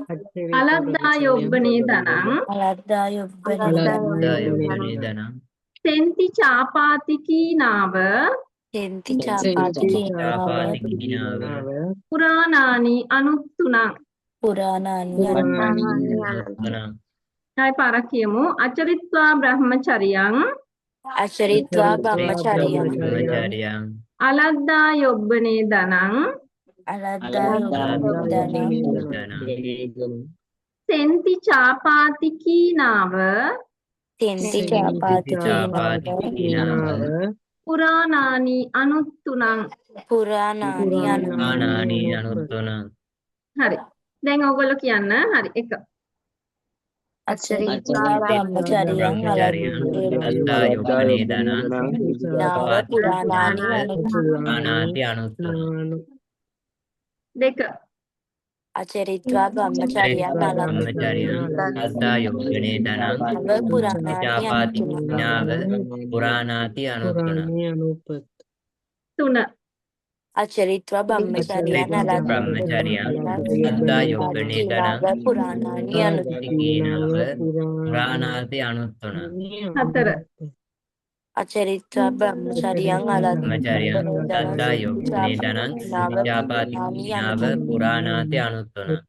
අලද්දා යොබ්බනේ දනං අලද්දා යොබ්බනේ දනං සෙන්ති චාපාති කීනාව සෙන්ති චාපාති කීනාව පුරාණානි අනුත්තුණං පුරාණානි අනුත්තුණං ආයි පාරක් කියමු අචරිත්වා බ්‍රහ්මචර්යං අචරිත්වා බ්‍රහ්මචර්යං අලද්දා යොබ්බනේ දනං අලද්දා යොබ්බනේ දනං සෙන්ති චාපාති කීනාව සෙන්ති චාපාති කීනාව පුරාණානි අනුත්තුණං පුරාණානි අනුත්තුණං හරි දැන් ඕගොල්ලෝ කියන්න හරි එක අචරිත්වා බ්‍රහ්මචර්යං අලද්දා යොබ්බනේ දනං පුරාණානි අනුත්තුණං දෙක අචරිත්වා බ්‍රහ්මචර්යං අලද්දා යොබ්බනේ දනං චාපාති කීනාව පුරාණාති අනුත්තුණං තුන අචරිත්වා බ්‍රහ්මචර්යං අලද්දා යොබ්බනේ දනං පුරාණානි කීනාව පුරාණාති අනුත්තුණං හතර අචරිත්වා බ්‍රහ්මචර්යං අලද්දා යොබ්බනේ දනං චාපාති කීනාව පුරාණාති අනුත්තුණං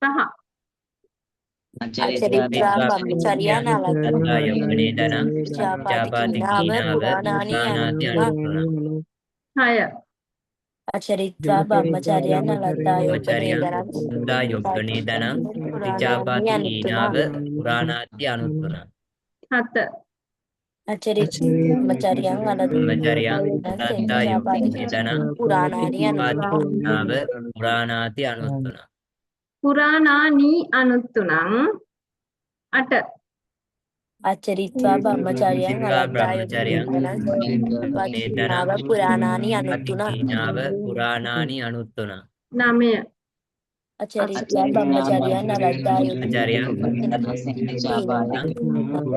පහ අචරිත්වා බ්‍රහ්මචර්යං අලද්දා යොබ්බනේ දනං චාපාති කීනාව පුරාණාති අනුත්තුණං හය අචරිත්වා බ්‍රහ්මචර්යං අලද්දා යොබ්බනේ දනං චාපාති කීනාව පුරාණාති අනුත්තුණං හත අචරිත්වා බ්‍රහ්මචර්යං අලද්දා යොබ්බනේ දනං පුරාණානි කීනාව පුරාණාති අනුත්තුණං පුරාණානි අනුත්තුණං අට අචරිත්වා බ්‍රහ්මචර්යං අලද්දා යොබ්බනේ පුරාණානි අනුත්තුණං කීනාව පුරාණානි අනුත්තුණං නමය අචරිත්වා බ්‍රහ්මචර්යං අලද්දා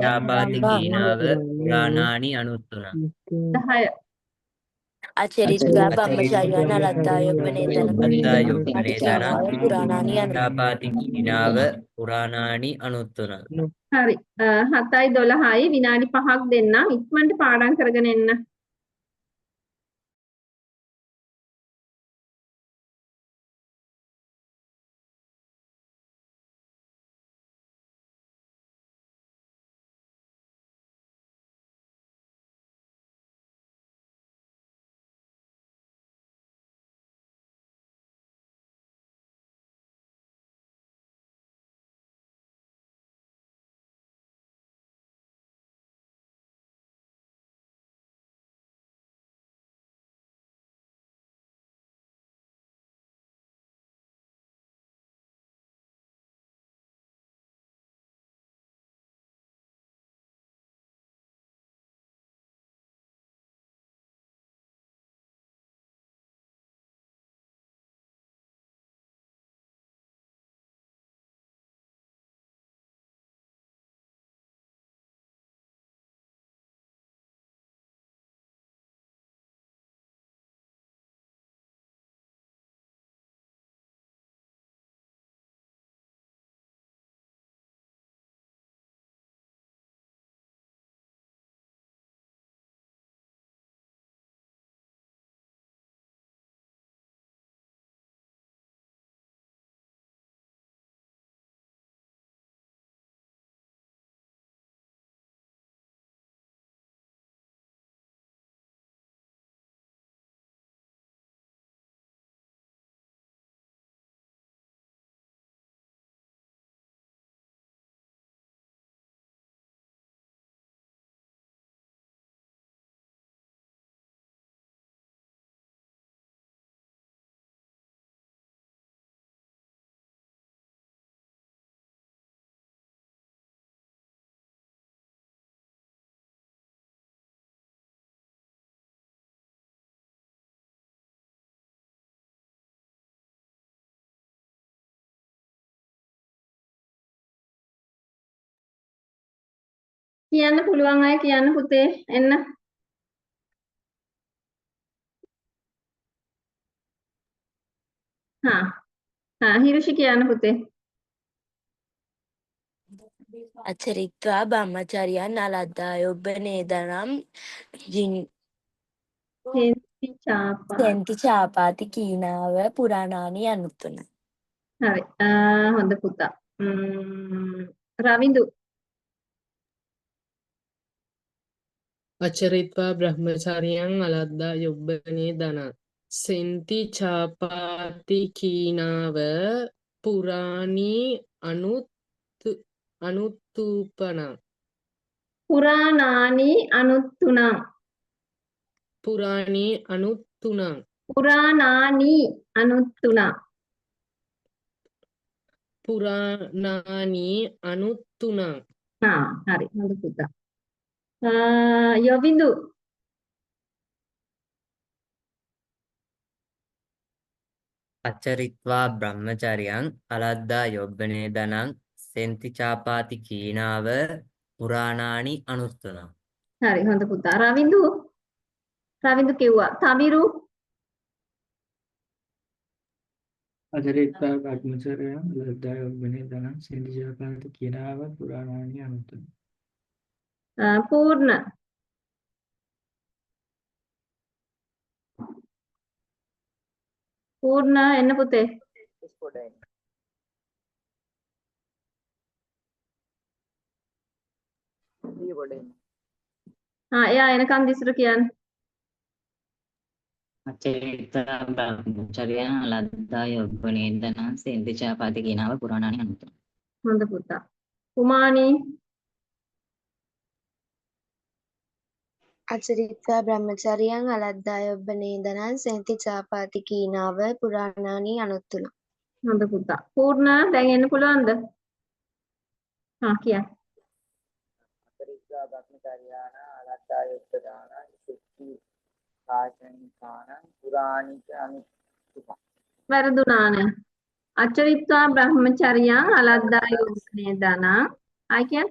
චාපාති කීනාව පුරාණානි අනුත්තුණං 10 අචරිත්වා බ්‍රහ්මචර්යං අලද්දා යොබ්බනේ දනං පුරාණානි චාපාති කීනාව පුරාණානි අනුත්තුණං හරි 7යි 12යි විනාඩි 5ක් දෙන්නම් ඉක්මනට පාඩම් කරගෙන එන්න කියන්න පුළුවන් අය කියන්න පුතේ එන්න. හිරුෂි කියන්න පුතේ. අචරිත්වා බ්‍රහ්මචර්යයන් අලද්දායොබ්බනේදනම් සෙන්ති චාපාති කීනාව පුරාණානි අනුතුන. හරි. හොඳ පුතා. රවිඳු. අචරිත්වා බ්‍රහ්මචාරියං අලද්දා යොබ්බනේ දන සෙන්ති චාපාති කීනාව පුරාණී අනුත්තූපන පුරාණානි අනුත්තුනං. පුරාණී අනුත්තුනං පුරාණානි අනුත්තුනං. පුරාණානී අනුත්තුනං. හරි. හොඳ පුතා. යොවිඳු. අචරිත්වා බ්‍රහ්මචර්යං අලද්දා යොබ්බනේ දනං සෙන්ති චාපාති කීනාව පුරාණානි අනුස්තුනං. හරි. හොඳ පුතා. රවිඳු. රවිඳු කිව්වා. තමිරු. අචරිත්වා බ්‍රහ්මචර්යයන් අලද්දායොබ්බනේ දනං සෙන්ති චාපාති කීනාව පුරාණානි අනුතුන. පූර්ණ. පූර්ණ එන්න පුතේ. එයා එනකම් දිසුර කියන්න. අචරිත්වා බ්‍රහ්මචර්යයන් අලද්දායොබ්බනේ දනං සෙන්ති චාපාති කීනාව පුරාණානි අනුතුන. හොඳ පුතා. කුමානී. අචරිත්වා බ්‍රහ්මචර්යයන් අලද්දායොබ්බනේදනං සෙන්ති චාපාති කීනාව පුරාණානි අනුත්තුන. හොඳ පුතා. පූර්ණ දැන් එන්න පුළුවන්ද? කියන්න. අචරිත්වා බ්‍රහ්මචර්යාන අලද්දායොබ්බදාන සුක්ඛි ආචනිකාන පුරාණික අනුත්තුප. වැරදුනානේ. අචරිත්වා බ්‍රහ්මචර්යං අලද්දායොබ්බනේ දනං. ආයි කියන්න.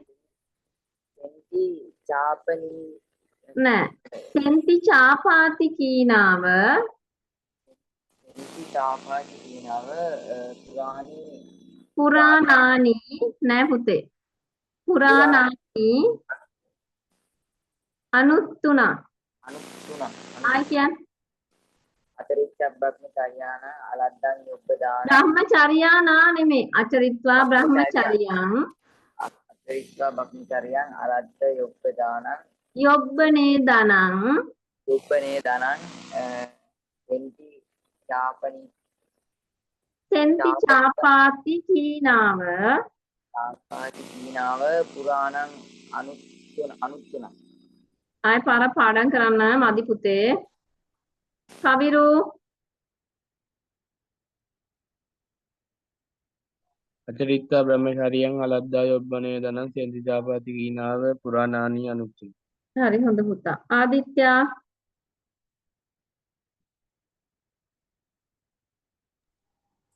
සෙන්ති චාපනි නෑ. සෙන්ති චාපාති කීනාව සෙන්ති චාපාති කීනාව පුරාණානි නෑ පුතේ. පුරාණානි අනුත්තුන. ආයි කියන්න. අචරිත්වා බ්‍රහ්මචර්යාන අලද්දං යොබ්බදාන බ්‍රහ්මචර්යානා නෙමෙයි. අචරිත්වා බ්‍රහ්මචර්යං අචරිත්වා බ්‍රහ්මචර්යං අලද්ද යොබ්බදානං යොබ්බනේ දනං යොබ්බනේ දනං සෙන්ති චාපනි සෙන්ති චාපාති කීනාව චාපාති කීනාව පුරාණං අනුත්තුන. ආයි පාඩම් කරන්න මදි පුතේ. කවිරු. අචරිත්වා බ්‍රහ්මචර්යයන් අලද්දායොබ්බනේ දනං සෙන්ති චාපාති කීනාව පුරාණානි අනුත්තුන. හරි. හොඳ පුතා. ආදිත්‍යා.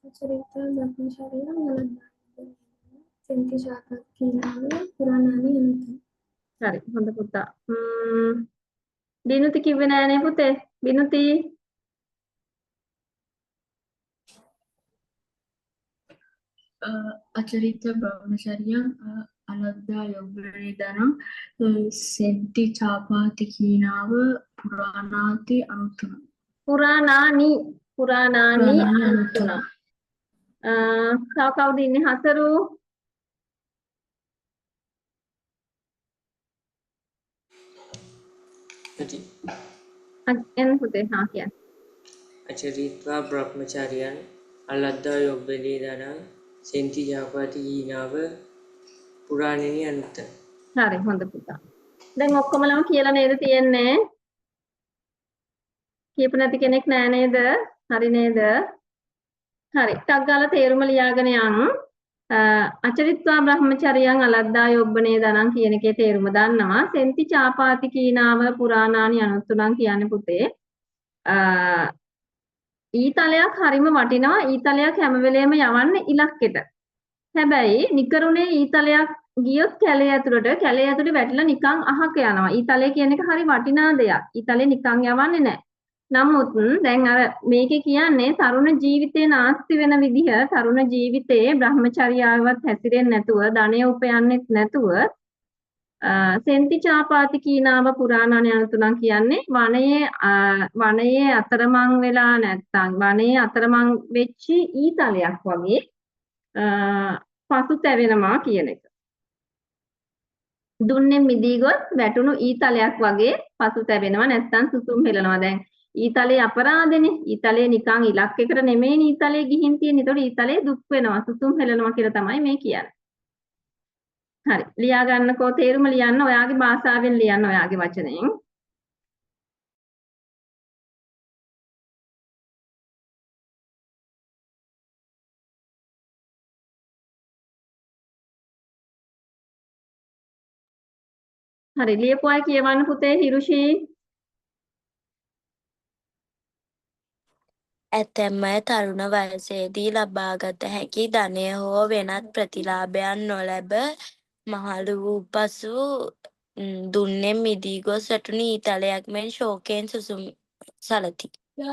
අචරිත්වා බ්‍රහ්මචර්යයන් අලද්දායොබ්බනේ සෙන්ති චාපාති කීනාව පුරාණානි අනුත්තුන. හරි. හොඳ පුතා. බිනුති කිව්වේ නෑනේ පුතේ. බිනුති. අචරිත්වා බ්‍රහ්මචර්යං අලද්දායොබ්බනේ දනං සෙන්ති චාපාති කීනාව පුරාණාති අනුත්තුන. පුරාණානි අනුත්තුන. තව කවුද ඉන්නේ? හතරු. එන්න පුතේ. කියන්න. අචරිත්වා බ්‍රහ්මචාරියන් අලද්දා යොබ්බනේ දනං සෙන්ති චාපාති කීනාව පුරාණානි අනුත්තුන. හරි. හොඳ පුතා. දැන් ඔක්කොමලම කියලා නේද තියෙන්නේ? කියපු නැති කෙනෙක් නෑ නේද? හරි නේද? හරි. ටක් ගාලා තේරුම ලියාගෙන යන්. අචරිත්වා බ්‍රහ්මචර්යං අලද්දායොබ්බනේ දනං කියන එකේ තේරුම දන්නවා. සෙන්ති චාපාති කීනාව පුරාණානි අනුත්තුනං කියන්නේ පුතේ. ඊතලයක් හරිම වටිනවා. ඊතලයක් හැම වෙලේම යවන්නේ ඉලක්කෙට. හැබැයි නිකරුණේ ඊතලයක් ගියොත් කැලේ ඇතුලේ වැටිලා නිකන් අහක යනවා. ඊතලේ කියන එක හරි වටිනා දෙයක්. ඊතලේ නිකන් යවන්නේ නැහැ. නමුත් දැන් අර මේකේ කියන්නේ තරුණ ජීවිතේ නාස්ති වෙන විදිහ තරුණ ජීවිතේ බ්‍රහ්මචර්යාවවත් හැසිරෙන්නේ නැතුව ධනය උපයන්නෙත් නැතුව සෙන්ති චාපාති කීනාව පුරාණන යන තුනක් කියන්නේ වනයේ අතරමං වෙලා නැත්තම් වනයේ අතරමං වෙච්චි ඊතලයක් වගේ පසුතැවෙනවා කියන එක. දුන්නේ මිදී ගොස් වැටුණු ඊතලයක් වගේ පසුතැවෙනවා නැත්තම් සුසුම් හෙලනවා. දැන් ඊතලේ අපරාධනේ. ඊතලේ නිකන් ඉලක්කයකට නෙමෙයි ඊතලේ ගිහින් තියෙන්නේ. ඒතකොට ඊතලේ දුක් වෙනවා. සුසුම් හෙලනවා කියලා තමයි මේ කියන්නේ. හරි. ලියා ගන්නකෝ තේරුම ලියන්න ඔයාගේ භාෂාවෙන් ලියන්න ඔයාගේ වචනයෙන්. හරි. ලියපු අය කියවන්න පුතේ හිරුෂි. ඇතැම් අය තරුණ වයසේදී ලබාගත හැකි ධනය හෝ වෙනත් ප්‍රතිලාභයන් නොලැබ මහලු වූ පසු දුන්නෙන් මිදී ගොස් වැටුණු ඊතලයක් මෙන් ශෝකයෙන් සුසුම් සලති.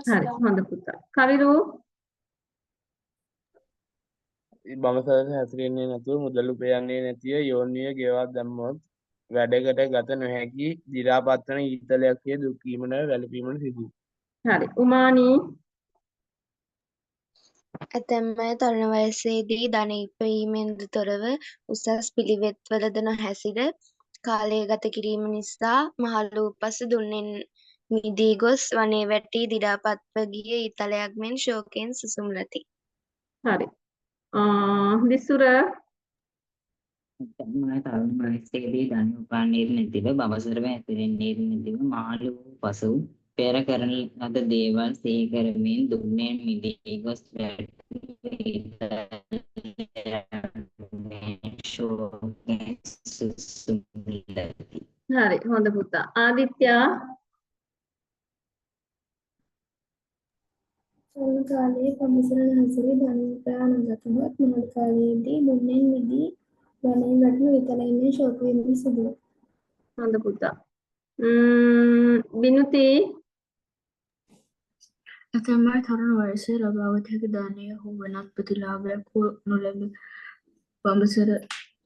හරි. හොඳ පුතා. කවිරු බඹසරට හැසිරෙන්නේ නැතුව මුදල් උපයන්නේ නැතිව යෝනිය ගෙවා දැම්මොත් වැඩකට ගත නොහැකි දි รา පත් වන ඊතලයක්ගේ දුක් වීමට වැළපීමට සිදුවේ. හරි. උමානි ඇතැම් අය තරුණ වයසේදී ධන ඉපයීමෙන්ද තොරව උසස් පිළිවෙත්වලද නොහැසිර කාලය ගත කිරීම නිසා මහලු පසු දුන්නෙන් මිදී ගොස් වනයේ වැටී දි รา පත්ව ගිය ඊතලයක් මෙන් ශෝකයෙන් සුසුම් ලති. හරි. විසුර තමයි තරුණ වයසේදී ධනය උපන්නේ නැතිව බවසරව හැසිරෙන්නේ නැතිව මහලු වූ පසු පෙර කරන ලද දේවල් සිහි කරමින් දුන්නේ මිදී ගොස් ශෝකයෙන් සුසුම් ලති. හරි. හොඳ පුතා. ආදිත්‍යා තරුණ කාලයේ පඹසර නැසී ධනය උපයා නොගතහොත් මහලු කාලයේදී දුන්නෙන් මිදී වනයේ වැටුණු ඊතලයෙන් ශෝක වීමට සිදුවේ. හොඳ පුතා. විනුති ඇතැම් අය තරුණ වයසේ ලබාගත හැකි ධනය හෝ වෙනත් ප්‍රතිලාභයක් හෝ නොලැබ බඹසර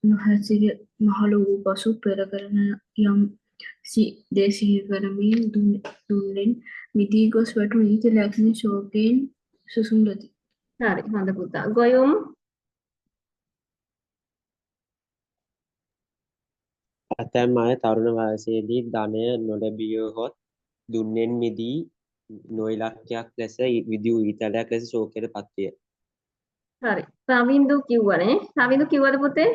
නොහැසිර මහලු වූ පසු පෙර කරන යම් දේ සිහි කරමින් දුන්නෙන් මිදී ගොස් වැටුණු ඊතලයක් මෙන් ශෝකයෙන් සුසුම් ලති. හරි. හොඳ පුතා. ගොයුම් ඇතැම් අය තරුණ වයසේදී ධනය නොලැබියහොත් දුන්නෙන් මිදී නොඉලක්කයක් ලෙස විදූ ඊතලයක් ලෙස ශෝකයට පත්විය. හරි. රවින්දු කිව්වනේ. රවින්දු කිව්වද පුතේ?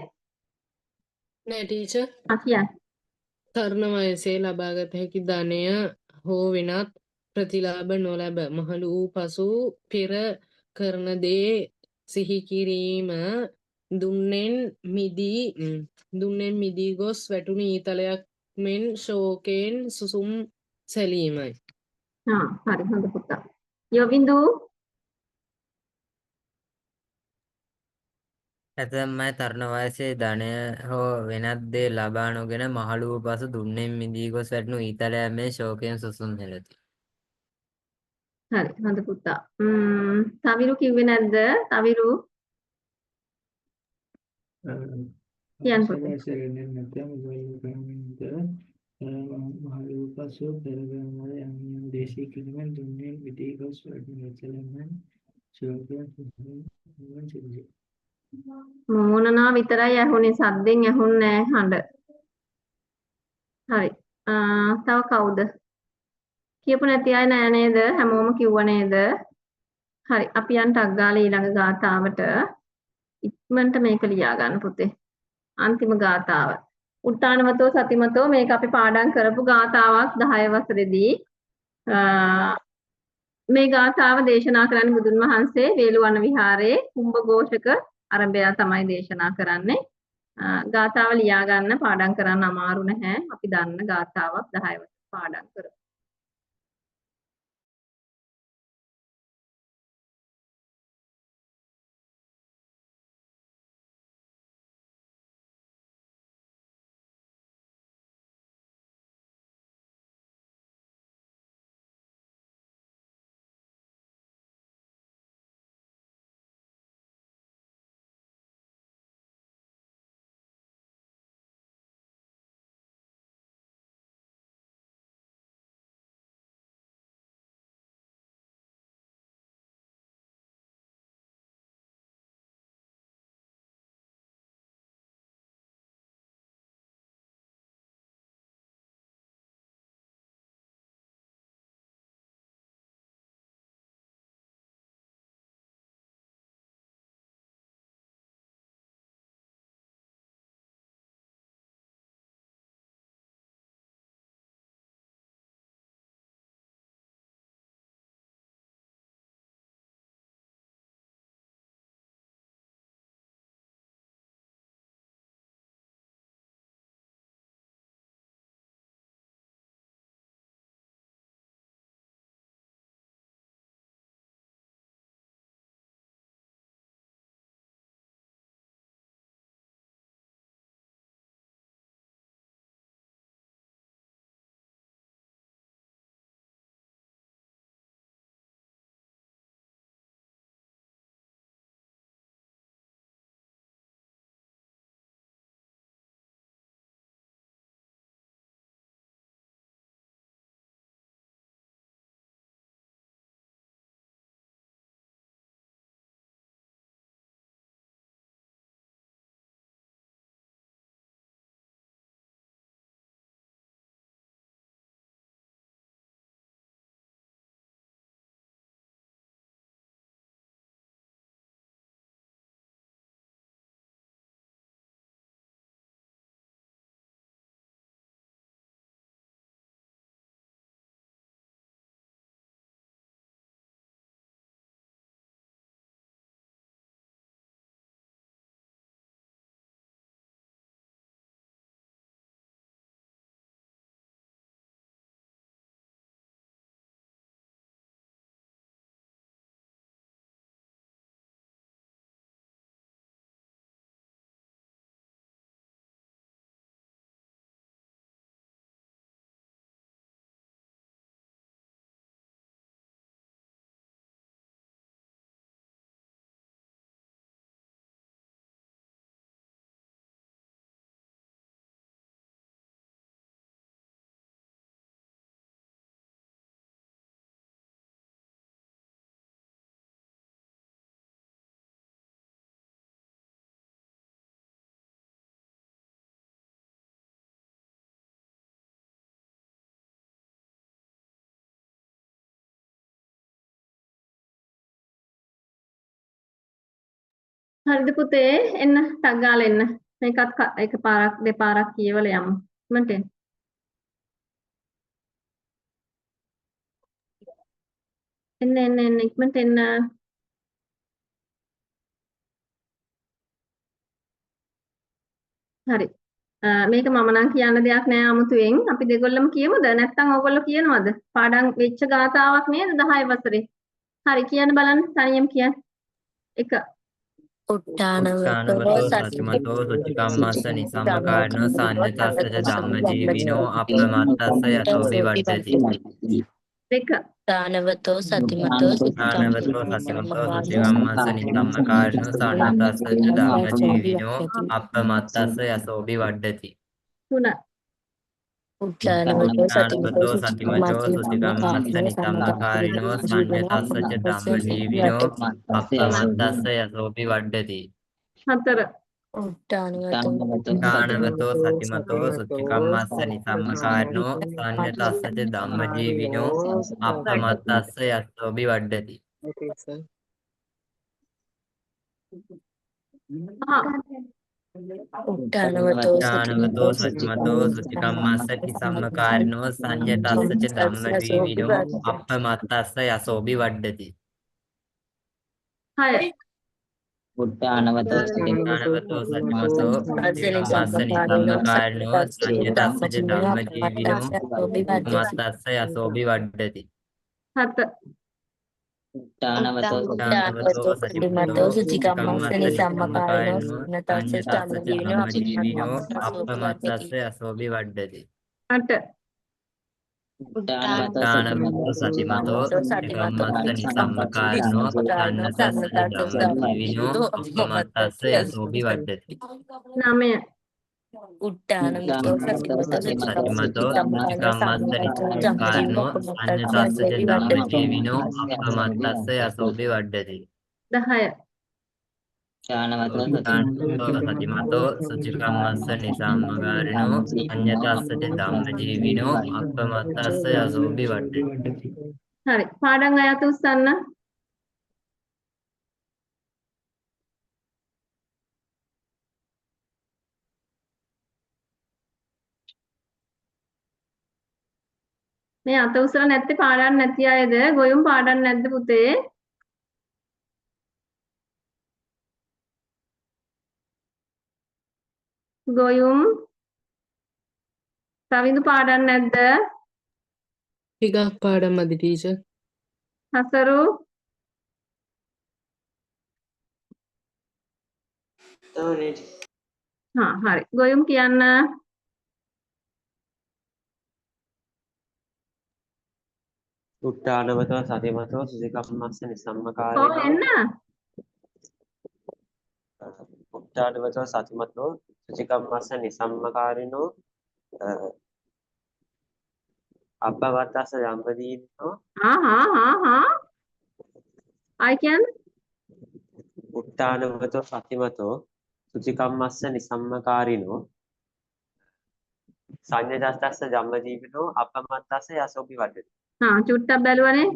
නෑ ටීචර්. කියන්න. තරුණ වයසේ ලබාගත හැකි ධනය හෝ වෙනත් ප්‍රතිලාභ නොලැබ මහලු වූ පසු පෙර කරන දේ සිහි කිරීම දුන්නෙන් මිදී ගොස් වැටුණු ඊතලයක් මෙන් ශෝකයෙන් සුසුම් සැලීමයි. හරි. හොඳ පුතා. යොවින්දු ඇතැම් අය තරුණ වයසේ ධනය හෝ වෙනත් දේ ලබා නොගෙන මහලු වූ පසු දුන්නෙන් මිදී ගොස් වැටුණු ඊතලයක් මෙන් ශෝකයෙන් සුසුම් හෙළති. හරි. හොඳ පුතා. තවිරු කිව්වේ නැද්ද? තවිරු කියන්න බඹසර පුතේ. හැසිරෙන්නේ නැතිව මුදල් උපයන්නේද මහලු පසු පෙර කරන ලද යම් දේශී කිරීමෙන් දුන්නෙන් මිදී ගොස් වැටුණු ඊතලයෙන් ශෝකයෙන් සුසුම් වීමට සිදුවේ. මෝනනා විතරයි ඇහුනේ සද්දෙන් ඇහුන්නේ නැහැ හඬ. හරි. තව කවුද? කියපු නැති අය නෑ නේද? හැමෝම කිව්ව නේද? හරි. අපි යන්න ටක් ගාලා ඊළඟ ගාථාවට. ඉක්මනට මේක ලියා ගන්න පුතේ. අන්තිම ගාථාව. උත්තානවතෝ සතිමතෝ මේක අපි පාඩම් කරපු ගාථාවක් 10 වසරේදී. මේ ගාථාව දේශනා කරන්නේ බුදුන් වහන්සේ වේළුවන විහාරයේ කුම්භඝෝෂක අරබයා තමයි දේශනා කරන්නේ. ගාථාව ලියා ගන්න පාඩම් කරන්න අමාරු නැහැ. අපි දන්න ගාථාවක් 10 වසර පාඩම් කරමු. හරිද පුතේ එන්න ටක් ගාලා එන්න. මේකත් එකපාරක් දෙපාරක් කියවලා යමු. ඉක්මනට එන්න. එන්න ඉක්මනට එන්න. හරි. මේක මම නම් කියන්න දෙයක් නෑ 아무තුවෙන්. අපි දෙගොල්ලම කියමුද? නැත්නම් ඕගොල්ලෝ කියනවද? පාඩම් වෙච්ච ගාතාවක් නේද 10 වසරේ. හරි කියන්න බලන්න තනියම කියන්න. 1 උත්තානවතෝ සතිමතෝ සුචිකම්මස්ස නිසම්මකාරිණෝ සංයතස්සච ධම්මජීවිනෝ අප්පමත්තස්ස යතෝ විවඩ්ඩති. 2 දානවතෝ සතිමතෝ උත්තානවතෝ සතිමතෝ සුචිකම්මස්ස නිසම්මකාරිණෝ සංයතස්සච ධම්මජීවිනෝ අප්පමත්තස්ස යතෝ විවඩ්ඩති. 3 උත්තානවතෝ උත්තානවතෝ සතිමතෝ සුචිකම්මස්ස නිසම්මකාරිණෝ සංයතස්සච ධම්මජීවිනෝ අප්පමත්තස්ස යතෝ විවඩ්ඩති. 4 උත්තානවතෝ සතිමතෝ සුචිකම්මස්ස නිසම්මකාරිණෝ සංයතස්සච ධම්මජීවිනෝ අප්පමත්තස්ස යතෝ විවඩ්ඩති. උත්තානවතෝ සතිමතෝ සුචිකම්මස්ස නිසම්මකාරිණෝ සංයතස්සච ධම්මජීවිනෝ අප්පමත්තස්ස යතෝ විවඩ්ඩති. 6 උත්තානවතෝ උත්තානවතෝ සතිමතෝ සුචිකම්මස්ස නිසම්මකාරිණෝ සංයතස්සච ධම්මජීවිනෝ අප්පමත්තස්ස යතෝ විවඩ්ඩති. 7 උත්තානවතෝ උත්තානවතෝ සතිමතෝ සුචිකම්මස්ස නිසම්මකාරිණෝ සංයතස්සච ධම්මජීවිනෝ අප්පමත්තස්ස යතෝ විවඩ්ඩති. 8 උත්තානවතෝ සතිමතෝ සුචිකම්මස්ස නිසම්මකාරිණෝ සංයතස්සච ධම්මජීවිනෝ අප්පමත්තස්ස යතෝ විවඩ්ඩති. 9 උත්තානවතෝ සතිමතෝ සුචිකම්මස්ස නිසම්මකාරිණෝ සංයතස්සච ධම්මජීවිනෝ අප්පමත්තස්ස යතෝ විවඩ්ඩති. 10 උත්තානවතෝ සතිමතෝ සුචිකම්මස්ස නිසම්මකාරිණෝ සංයතස්සච ධම්මජීවිනෝ අප්පමත්තස්ස යතෝ විවඩ්ඩති. හරි පාඩම් අයත උස්සන්න. මේ අත උස්සලා නැත්තේ පාඩම් නැති අයද? ගොයුම් පාඩම් නැද්ද පුතේ? ගොයුම් රවිඳු පාඩම් නැද්ද? ටිකක් පාඩම් මදි ටීචර්. හසරු හරි ගොයුම් කියන්න. උත්තානවතෝ සතිමතෝ සුචිකම්මස්ස ඔව් නිසම්මකාරිණෝ එන්න. උත්තානවතෝ සතිමතෝ සුචිකම්මස්ස නිසම්මකාරිණෝ අප්පමත්තස්ස ධම්මජීවිනෝ ආයි කියන්න. උත්තානවතෝ සතිමතෝ සුචිකම්මස්ස නිසම්මකාරිණෝ සංයතස්සච ධම්මජීවිනෝ අප්පමත්තස්ස යතෝ විවඩ්ඩති. චුට්ටක් බැලුවනේ.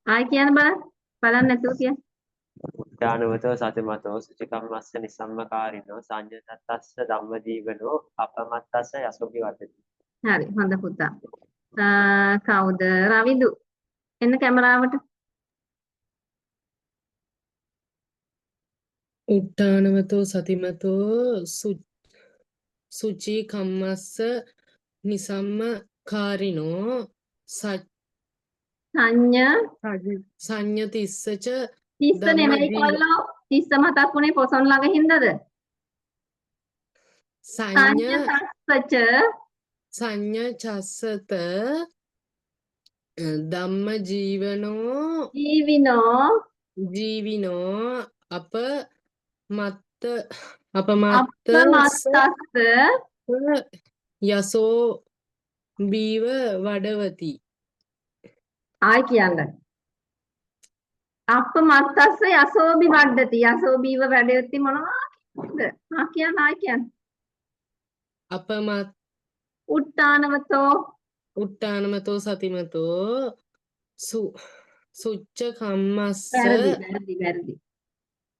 ආයි කියන්න බලන්න නැතුව කියන්න. උත්තානවතෝ සතිමතෝ සුචිකම්මස්ස නිසම්මකාරිණෝ සංයතස්සච ධම්මජීවිනෝ අප්පමත්තස්ස යතෝ විවඩ්ඩති. හරි හොඳ පුතා. කවුද? රවිදු. එන්න කැමරාවට. උත්තානවතෝ සතිමතෝ සුචි කම්මස්ස නිසම්මකාරිණෝ සංයතිස්සච තිස්ස නෙමෙයි කොල්ලෝ. තිස්ස මතක් වුණේ පොසොන් ළඟ හින්දාද? සංයචස්සත ධම්මජීවනෝ ජීවිනෝ අපමත්තස්ස යසෝ බීව වඩවති. ආයි කියන්න. අපමත්තස්ස යසෝබි වඩ්ඩති. යසෝබීව වැඩවති මොනවා කියන්නද? කියන්න ආයි කියන්න. උත්තානවතෝ සතිමතෝ සුච්ච කම්මස්ස වැරදි.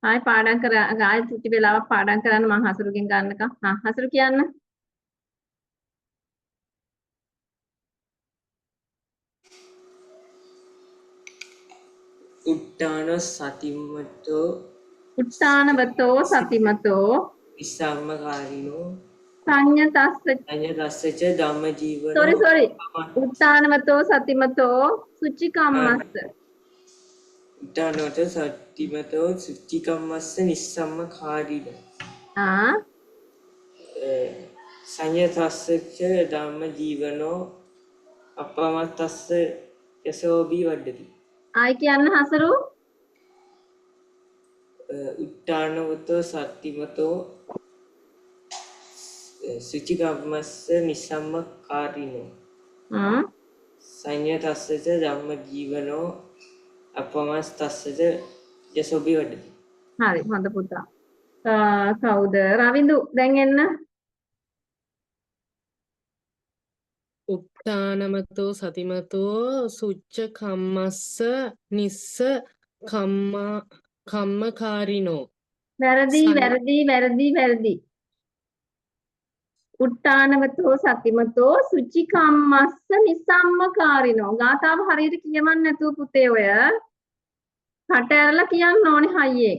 ආයි පාඩම් කර ආයි චුටි වෙලාවක් පාඩම් කරන්න මම හසුරුගෙන් ගන්නකම්. හසුරු කියන්න. උත්තානවතෝ සතිමතෝ විසම්මකාරිනෝ සංයතස්ස ධම්ම ජීවනෝ sorry උත්තානවතෝ සතිමතෝ සුචිකම්මස්ස උත්තානවතෝ සතිමතෝ සුචිකම්මස්ස නිස්සම්මකාරිනෝ සංයතස්ස ධම්ම ජීවනෝ අපමත්තස්ස යසෝබී වඩ්ඩති. ආයි කියන්න හසරු. උත්තානවතෝ සතිමතෝ සුචිකම්මස්ස නිස්සම්මකාරිනෝ සංයතස්ස ධම්ම ජීවනෝ අපමත්තස්ස යසෝබී වඩ්ඩති. හරි හොඳ පුතා. කවුද? රවිඳු දැන් එන්න. උත්තානමතෝ සතිමතෝ සුච්ච කම්මස්ස නිස්ස කම්මකාරිනෝ. වැරදි. උත්තානවතෝ සතිමතෝ සුචිකම්මස්ස නිසම්මකාරිනෝ. ගාතාව හරියට කියවන්න නැතුව පුතේ ඔය කට ඇරලා කියන්න ඕනේ හයියේ.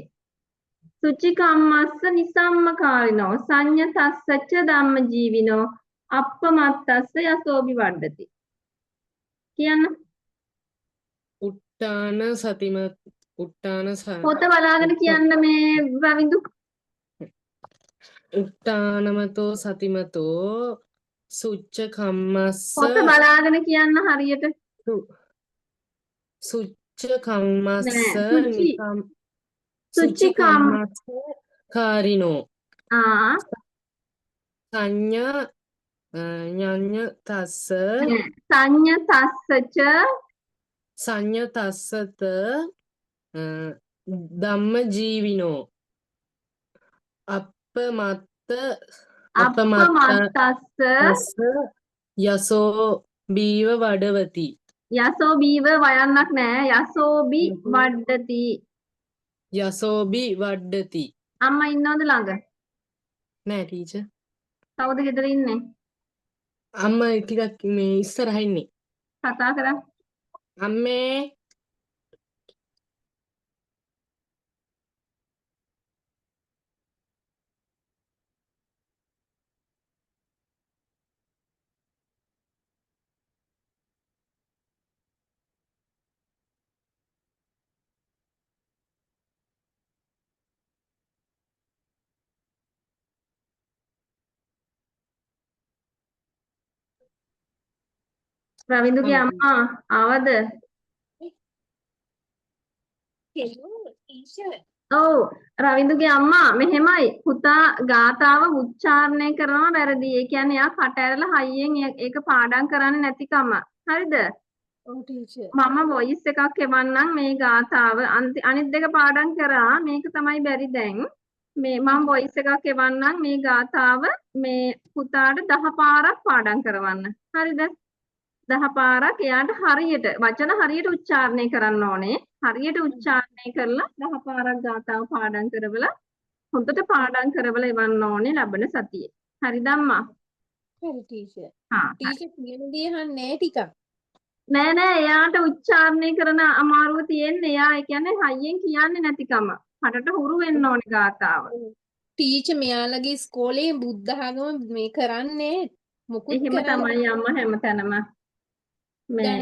සුචිකම්මස්ස නිසම්මකාරිනෝ සංයතස්සච ධම්මජීවිනෝ අප්පමත්තස්ස යසෝබි වඩ්ඩති. කියන්න. පොත බලාගෙන කියන්න මේ රවිඳු. උත්තානමතෝ සතිමතෝ සුච්ච කම්මස්ස පොත බලාගෙන කියන්න හරියට. සුච්ච කම්මස්ස සුචි කම්මස්ස කාරිනෝ සංඥා සංයතස්සත ධම්ම ජීවිනෝ අපමත්තස්ස යසෝ බීව වඩවති. යසෝ බීව වයන්නක් නෑ. යසෝබි වඩ්ඩති. යසෝබි වඩ්ඩති. අම්මා ඉන්නවද ළඟ? නෑ ටීචර්. කවුද ගෙදර ඉන්නේ? අම්මා ටිකක් මේ ඉස්සරහ ඉන්නේ. කතා කරා. අම්මේ රවිඳුගේ අම්මා ආවද? ඔව් රවිඳුගේ අම්මා මෙහෙමයි පුතා ගාතාව උච්චාරණය කරනවා වැරදි. ඒ කියන්නේ එයා කට ඇරලා හයියෙන් ඒක පාඩම් කරන්නේ නැතිකම. හරිද? ඔව් ටීචර්. මම වොයිස් එකක් එවන්නම් මේ ගාතාව අනිත් දෙක පාඩම් කරා. මේක තමයි බැරි දැන්. මේ මම වොයිස් එකක් එවන්නම් මේ ගාතාව මේ පුතාට 10 පාරක් පාඩම් කරවන්න. හරිද? 10 පාරක් එයාට හරියට වචන හරියට උච්චාරණය කරන්න ඕනේ. හරියට උච්චාරණය කරලා 10 පාරක් ගාතාව පාඩම් කරවලා හොඳට පාඩම් කරවලා එවන්න ඕනේ ලබන සතියේ. හරිද අම්මා? හරි ටීචර්. හා ටීචර් කියන දේ අහන්නේ ටිකක්. නෑ එයාට උච්චාරණය කරන අමාරුව තියෙන්නේ. එයා ඒ කියන්නේ හයියෙන් කියන්නේ නැතිකම. හරට හුරු වෙන්න ඕනේ ගාතාව. ටීචර් මෙයාලගේ ඉස්කෝලේ බුද්ධ ආගම මේ කරන්නේ මොකුත් එහෙම තමයි අම්මා හැමතැනම. මේ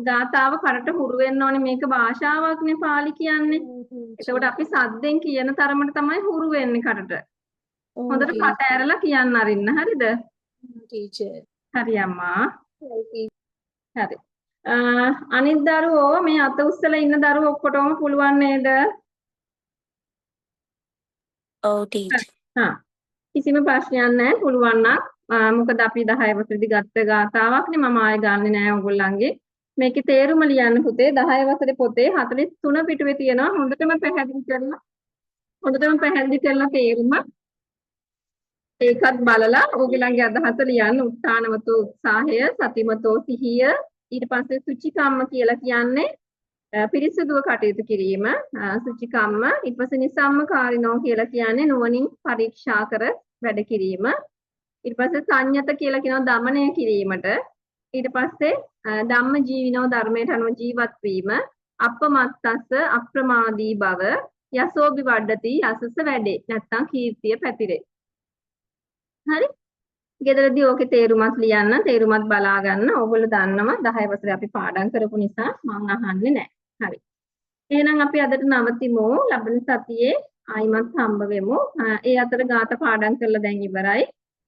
ගාතාව කරට හුරු වෙන්න ඕනේ. මේක භාෂාවක්නේ පාලි කියන්නේ. ඒකට අපි සද්දෙන් කියන තරමට තමයි හුරු වෙන්නේ කරට. හොඳට කට ඇරලා කියන්න අරින්න. හරිද? ටීචර්. හරි අම්මා. හරි. අනිත් දරුවෝ මේ අත උස්සලා ඉන්න දරුවෝ ඔක්කොටම පුළුවන් නේද? ඔව් ටීචර්. කිසිම ප්‍රශ්නයක් නැහැ. පුළුවන් නම් මොකද අපි 10 වසරේදී ගත්ත ගාතාවක්නේ මම ආයෙ ගන්නෙ නෑ ඔයගොල්ලන්ගේ. මේකේ තේරුම ලියන්න පුතේ 10 වසරේ පොතේ 43 පිටුවේ තියෙනවා. හොඳටම පැහැදිලි කරලා තේරුම ඒකත් බලලා ඔයගොල්ලන්ගේ අදහස ලියන්න. උත්සාහනවතෝ උත්සාහය, සතිමතෝ සිහිය, ඊට පස්සේ සුචිකම්ම කියලා කියන්නේ පිරිසිදුව කටයුතු කිරීම සුචිකම්ම. ඊට පස්සේ නිසම්මකාරිනෝ කියලා කියන්නේ නුවණින් පරීක්ෂා කර වැඩ කිරීම. ඊට පස්සේ සංයත කියලා කියනවා දමනය කිරීමට. ඊට පස්සේ ධම්ම ජීවිනෝ ධර්මයට අනුව ජීවත් වීම. අපමත්තස්ස අප්‍රමාදී බව. යසෝබි වඩ්ඩති යසස වැඩේ. නැත්තම් කීර්තිය පැතිරේ. හරි. ගෙදරදී ඕකේ තේරුමත් ලියන්න, තේරුමත් බලා ගන්න. ඕගොල්ලෝ දන්නවා 10 වසරේ අපි පාඩම් කරපු නිසා මම අහන්නේ නැහැ. හරි. එහෙනම් අපි අදට නවතිමු. ලබන සතියේ ආයිමත් හම්බ වෙමු. ඒ අතර ගාත පාඩම් කරලා දැන් ඉවරයි.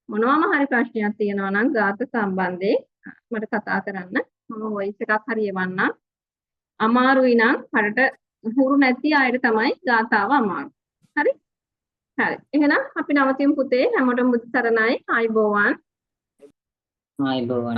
මොනවාම හරි ප්‍රශ්නයක් තියෙනවා නම් ගාත සම්බන්ධයෙන් මට කතා කරන්න. මම වොයිස් එකක් හරි එවන්නම්. අමාරුයි නම් හරට හුරු නැති අයට තමයි ගාතාව අමාරු. හරි? හරි. එහෙනම් අපි නවතිමු පුතේ. හැමෝටම බුදු සරණයි. ආයිබෝවන්. ආයිබෝවන්.